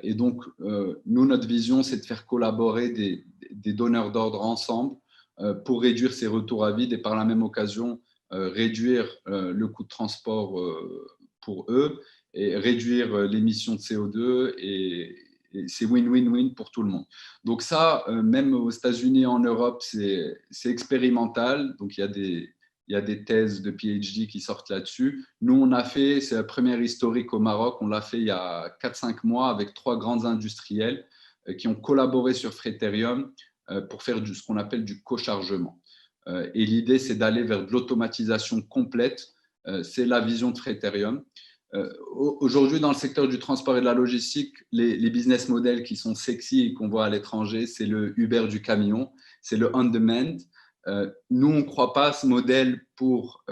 Et donc, nous, notre vision, c'est de faire collaborer des donneurs d'ordre ensemble pour réduire ces retours à vide et par la même occasion, réduire le coût de transport pour eux et réduire l'émission de CO2 et c'est win-win-win pour tout le monde. Donc ça, même aux États-Unis et en Europe, c'est expérimental. Donc il y a des thèses de PhD qui sortent là-dessus. Nous, on a fait, c'est la première historique au Maroc, on l'a fait il y a 4-5 mois avec 3 grands industriels qui ont collaboré sur Freterium pour faire ce qu'on appelle du co-chargement. Et l'idée, c'est d'aller vers de l'automatisation complète. C'est la vision de Freterium. Aujourd'hui, dans le secteur du transport et de la logistique, les business models qui sont sexy et qu'on voit à l'étranger, c'est le Uber du camion, c'est le on-demand. Nous, on ne croit pas à ce modèle pour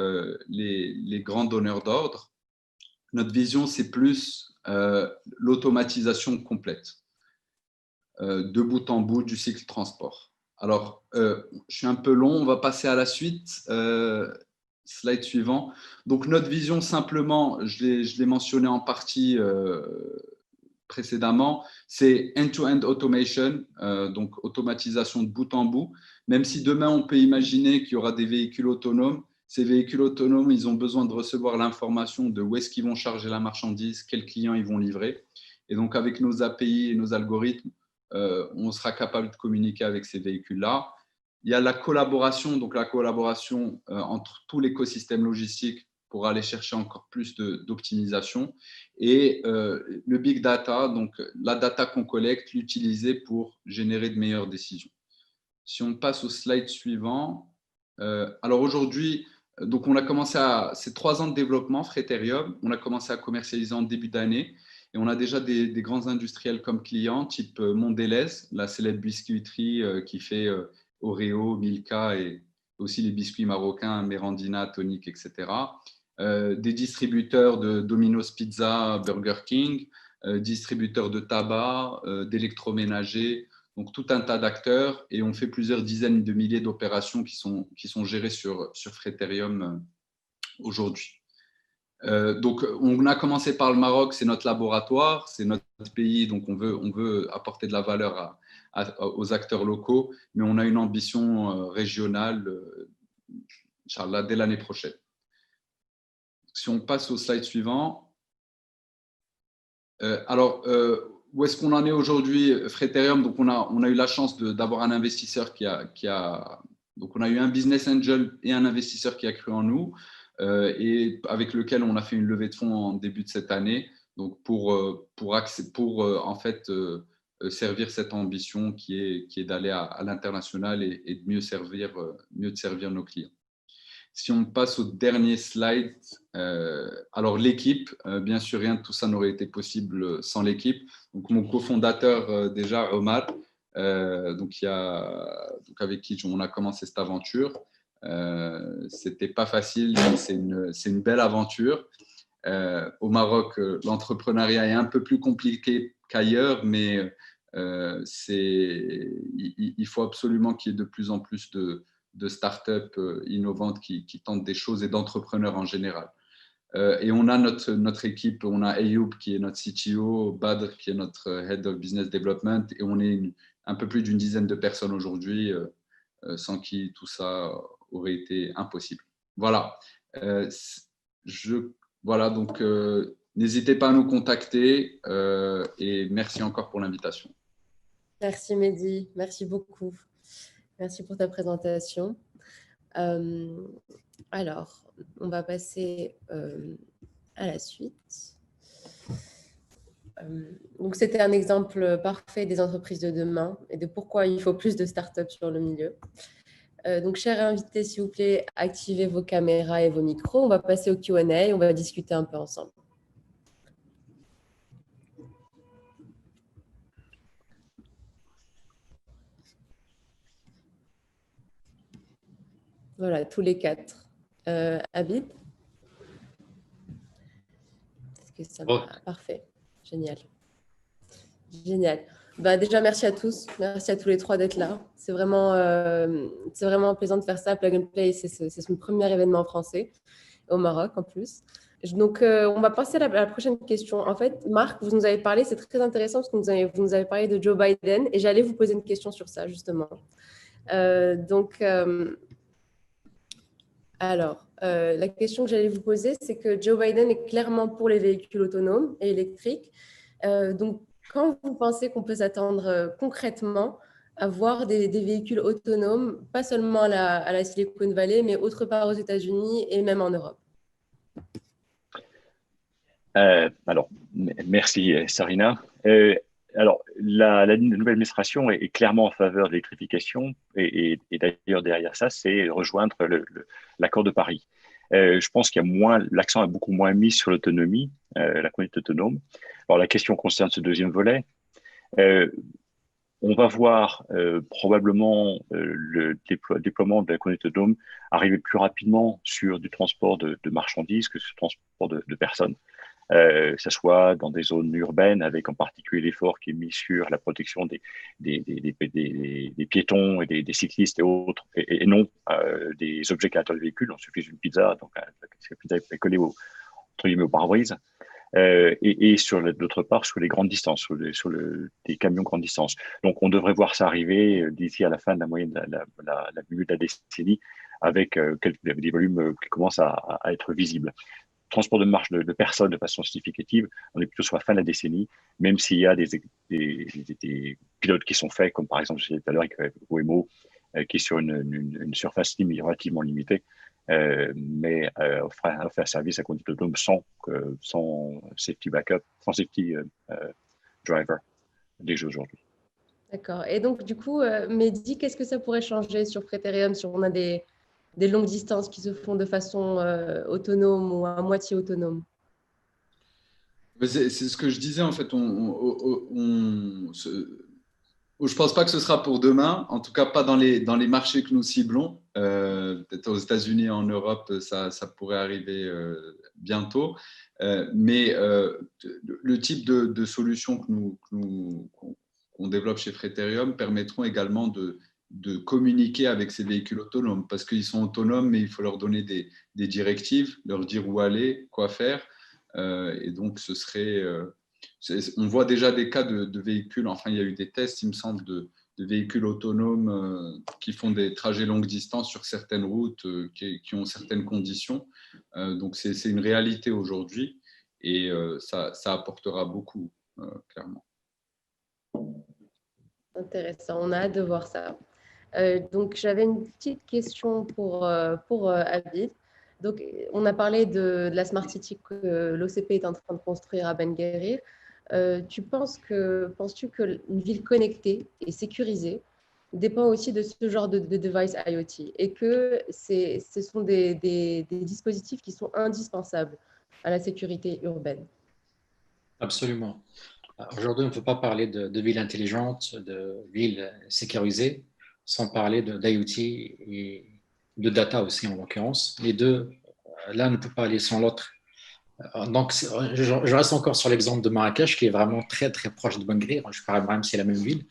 les grands donneurs d'ordre. Notre vision, c'est plus l'automatisation complète, de bout en bout du cycle transport. Alors, je suis un peu long, on va passer à la suite. Slide suivant. Donc, notre vision, simplement, je l'ai mentionné en partie précédemment, c'est end-to-end automation, donc automatisation de bout en bout. Même si demain, on peut imaginer qu'il y aura des véhicules autonomes, ces véhicules autonomes, ils ont besoin de recevoir l'information de où est-ce qu'ils vont charger la marchandise, quels clients ils vont livrer. Et donc, avec nos API et nos algorithmes, on sera capable de communiquer avec ces véhicules-là. Il y a la collaboration, donc la collaboration entre tout l'écosystème logistique pour aller chercher encore plus d'optimisation. Et le big data, donc la data qu'on collecte, l'utiliser pour générer de meilleures décisions. Si on passe au slide suivant. Alors aujourd'hui, donc on a commencé c'est 3 ans de développement, Freterium. On a commencé à commercialiser en début d'année. Et on a déjà des grands industriels comme clients, type Mondelez, la célèbre biscuiterie qui fait Oreo, Milka et aussi les biscuits marocains, Merendina, Tonic, etc. Des distributeurs de Domino's Pizza, Burger King, distributeurs de tabac, d'électroménager, donc tout un tas d'acteurs. Et on fait plusieurs dizaines de milliers d'opérations qui sont gérées sur Freterium aujourd'hui. Donc, on a commencé par le Maroc, c'est notre laboratoire, c'est notre pays, donc on veut apporter de la valeur aux acteurs locaux, mais on a une ambition régionale, Inch'Allah, dès l'année prochaine. Si on passe au slide suivant. Alors, où est-ce qu'on en est aujourd'hui, Freterium? Donc, on a eu la chance d'avoir un investisseur donc on a eu un business angel et un investisseur qui a cru en nous. Et avec lequel on a fait une levée de fonds en début de cette année, donc pour en fait servir cette ambition qui est d'aller à l'international et de mieux servir nos clients. Si on passe au dernier slide, alors l'équipe, bien sûr, rien de tout ça n'aurait été possible sans l'équipe. Donc mon cofondateur déjà, Omar, donc avec qui on a commencé cette aventure. C'était pas facile, mais c'est une belle aventure. Au Maroc, l'entrepreneuriat est un peu plus compliqué qu'ailleurs, mais il faut absolument qu'il y ait de plus en plus de startups innovantes qui tentent des choses et d'entrepreneurs en général. Et on a notre équipe, on a Ayoub qui est notre CTO, Badr qui est notre Head of Business Development, et on est un peu plus d'une dizaine de personnes aujourd'hui, sans qui tout ça aurait été impossible. Voilà. Voilà, donc n'hésitez pas à nous contacter et merci encore pour l'invitation. Merci Mehdi, merci beaucoup. Merci pour ta présentation. Alors, on va passer à la suite. Donc, c'était un exemple parfait des entreprises de demain et de pourquoi il faut plus de startups sur le milieu. Donc, chers invités, s'il vous plaît, activez vos caméras et vos micros. On va passer au Q&A, on va discuter un peu ensemble. Voilà, tous les quatre. Abid? Est-ce que ça va? Parfait, génial. Génial. Bah, déjà, merci à tous. Merci à tous les trois d'être là. C'est vraiment plaisant de faire ça. Plug and Play, c'est son premier événement français au Maroc en plus. Donc, on va passer à la prochaine question. En fait, Marc, vous nous avez parlé, c'est très intéressant parce que vous nous avez parlé de Joe Biden et j'allais vous poser une question sur ça, justement. La question que j'allais vous poser, c'est que Joe Biden est clairement pour les véhicules autonomes et électriques. Donc, quand vous pensez qu'on peut s'attendre concrètement à voir des véhicules autonomes, pas seulement à la Silicon Valley, mais autre part aux États-Unis et même en Europe? Alors, merci Sarina. Alors, la nouvelle administration est clairement en faveur de l'électrification et d'ailleurs derrière ça, c'est rejoindre l'accord de Paris. Je pense qu'il y a l'accent est beaucoup moins mis sur l'autonomie, la conduite autonome. Alors, la question concerne ce deuxième volet. On va voir probablement le déploiement de la conduite autonome arriver plus rapidement sur du transport de marchandises que sur le transport de personnes. Que ce soit dans des zones urbaines, avec en particulier l'effort qui est mis sur la protection des piétons et des cyclistes et autres, et non des objets créateurs de véhicules. On suffit d'une pizza, donc la pizza est collée entre guillemets au pare-brise. Et d'autre part, sur les grandes distances, des camions grande distance. Donc, on devrait voir ça arriver d'ici à la fin de la milieu de la décennie, avec des volumes qui commencent à être visibles. Transport de marche de personnes de façon significative, on est plutôt sur la fin de la décennie, même s'il y a des pilotes qui sont faits, comme par exemple, je disais tout à l'heure avec Waymo, qui est sur une surface relativement limitée, mais offre un service à conduite autonome sans safety backup, sans safety driver déjà aujourd'hui. D'accord. Et donc, du coup, Mehdi, qu'est-ce que ça pourrait changer sur Praetorium si on a des longues distances qui se font de façon autonome ou à moitié autonome? C'est ce que je disais, en fait. Je ne pense pas que ce sera pour demain, en tout cas pas dans les marchés que nous ciblons. Peut-être aux États-Unis et en Europe, ça pourrait arriver bientôt. Mais le type de solutions qu'on développe chez Praetorium permettront également de communiquer avec ces véhicules autonomes, parce qu'ils sont autonomes, mais il faut leur donner des directives, leur dire où aller, quoi faire. Et donc, ce serait… on voit déjà des cas de véhicules, enfin il y a eu des tests, il me semble, de véhicules autonomes qui font des trajets longue distance sur certaines routes qui ont certaines conditions. Donc c'est une réalité aujourd'hui et ça apportera beaucoup, clairement. Intéressant, on a hâte de voir ça. Donc j'avais une petite question pour Abid. Donc, on a parlé de la Smart City que l'OCP est en train de construire à Ben Guerir. Penses-tu qu'une ville connectée et sécurisée dépend aussi de ce genre de device IoT et que ce sont des dispositifs qui sont indispensables à la sécurité urbaine? Absolument. Aujourd'hui, on ne peut pas parler de ville intelligente, de ville sécurisée, sans parler d'IoT et de data aussi en l'occurrence. Les deux, l'un ne peut pas aller sans l'autre. Donc, je reste encore sur l'exemple de Marrakech, qui est vraiment très, très proche de Ben Guerir. Je parle même, c'est la même ville,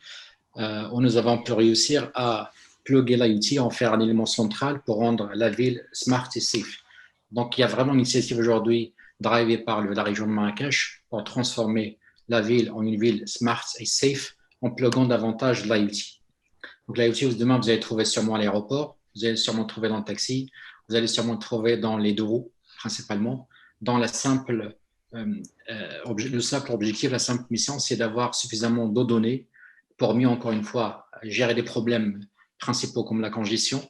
où nous avons pu réussir à plugger l'IoT, en faire un élément central pour rendre la ville smart et safe. Donc, il y a vraiment une initiative aujourd'hui drivée par la région de Marrakech pour transformer la ville en une ville smart et safe en pluguant davantage l'IoT. Donc, l'IoT, demain, vous allez trouver sûrement à l'aéroport, vous allez sûrement trouver dans le taxi, vous allez sûrement trouver dans les deux roues, principalement. Dans le simple objectif, la simple mission, c'est d'avoir suffisamment de données pour mieux, encore une fois, gérer des problèmes principaux comme la congestion.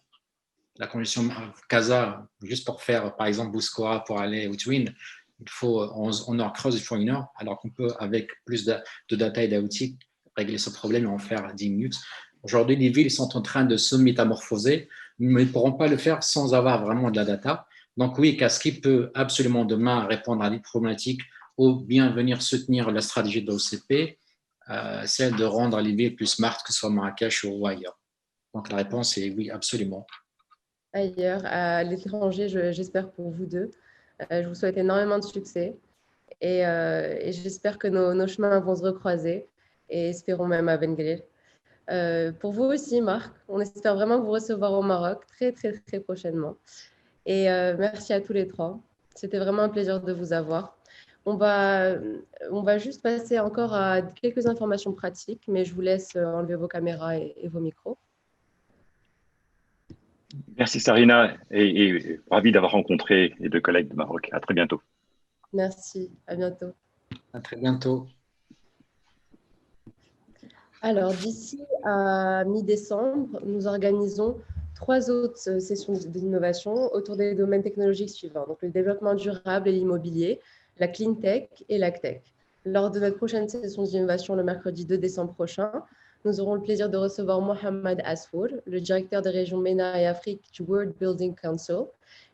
La congestion Casa, juste pour faire, par exemple, Bouskoura pour aller au Twin, il faut, en heure creuse, il faut 1 heure, alors qu'on peut, avec plus de data et d'outils, régler ce problème et en faire 10 minutes. Aujourd'hui, les villes sont en train de se métamorphoser, mais ils ne pourront pas le faire sans avoir vraiment de la data. Donc oui, Kasky peut absolument demain répondre à des problématiques ou bien venir soutenir la stratégie de l'OCP, celle de rendre les villes plus smart, que ce soit Marrakech ou ailleurs. Donc la réponse est oui, absolument. Ailleurs, à l'étranger, j'espère pour vous deux. Je vous souhaite énormément de succès et j'espère que nos chemins vont se recroiser et espérons même à Benguelir. Pour vous aussi, Marc, on espère vraiment vous recevoir au Maroc très, très, très prochainement. Et merci à tous les trois. C'était vraiment un plaisir de vous avoir. On va juste passer encore à quelques informations pratiques, mais je vous laisse enlever vos caméras et vos micros. Merci Sarina et ravi d'avoir rencontré les 2 collègues de Maroc. À très bientôt. Merci, à bientôt. À très bientôt. Alors, d'ici à mi-décembre, nous organisons 3 autres sessions d'innovation autour des domaines technologiques suivants, donc le développement durable et l'immobilier, la clean tech et l'agtech. Lors de notre prochaine session d'innovation le mercredi 2 décembre prochain, nous aurons le plaisir de recevoir Mohamed Asfour, le directeur des régions MENA et Afrique du World Building Council,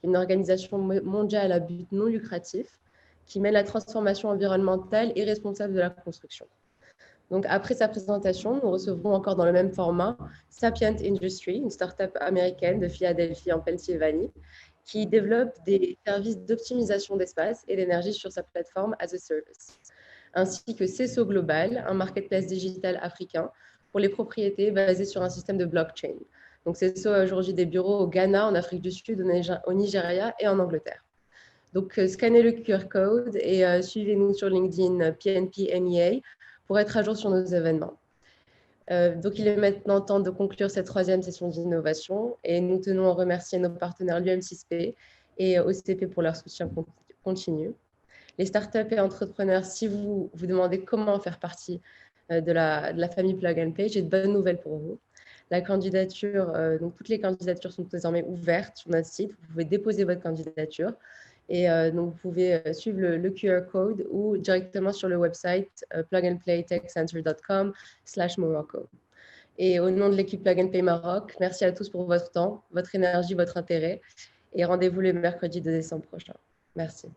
une organisation mondiale à but non lucratif qui mène la transformation environnementale et responsable de la construction. Donc, après sa présentation, nous recevrons encore dans le même format Sapient Industry, une start-up américaine de Philadelphie en Pennsylvanie, qui développe des services d'optimisation d'espace et d'énergie sur sa plateforme as a service, ainsi que CESO Global, un marketplace digital africain pour les propriétés basé sur un système de blockchain. Donc, CESO a aujourd'hui des bureaux au Ghana, en Afrique du Sud, au Nigeria et en Angleterre. Donc, scannez le QR code et suivez-nous sur LinkedIn PNP MEA pour être à jour sur nos événements. Donc, il est maintenant temps de conclure cette 3e session d'innovation et nous tenons à remercier nos partenaires l'UM6P et OCP pour leur soutien continu. Les startups et entrepreneurs, si vous vous demandez comment faire partie de la famille Plug and Play, j'ai de bonnes nouvelles pour vous. La candidature, donc toutes les candidatures sont désormais ouvertes sur notre site. Vous pouvez déposer votre candidature. Et donc, vous pouvez suivre le QR code ou directement sur le website plugandplaytechcenter.com/Morocco. Et au nom de l'équipe Plug and Play Maroc, merci à tous pour votre temps, votre énergie, votre intérêt. Et rendez-vous le mercredi 2 décembre prochain. Merci.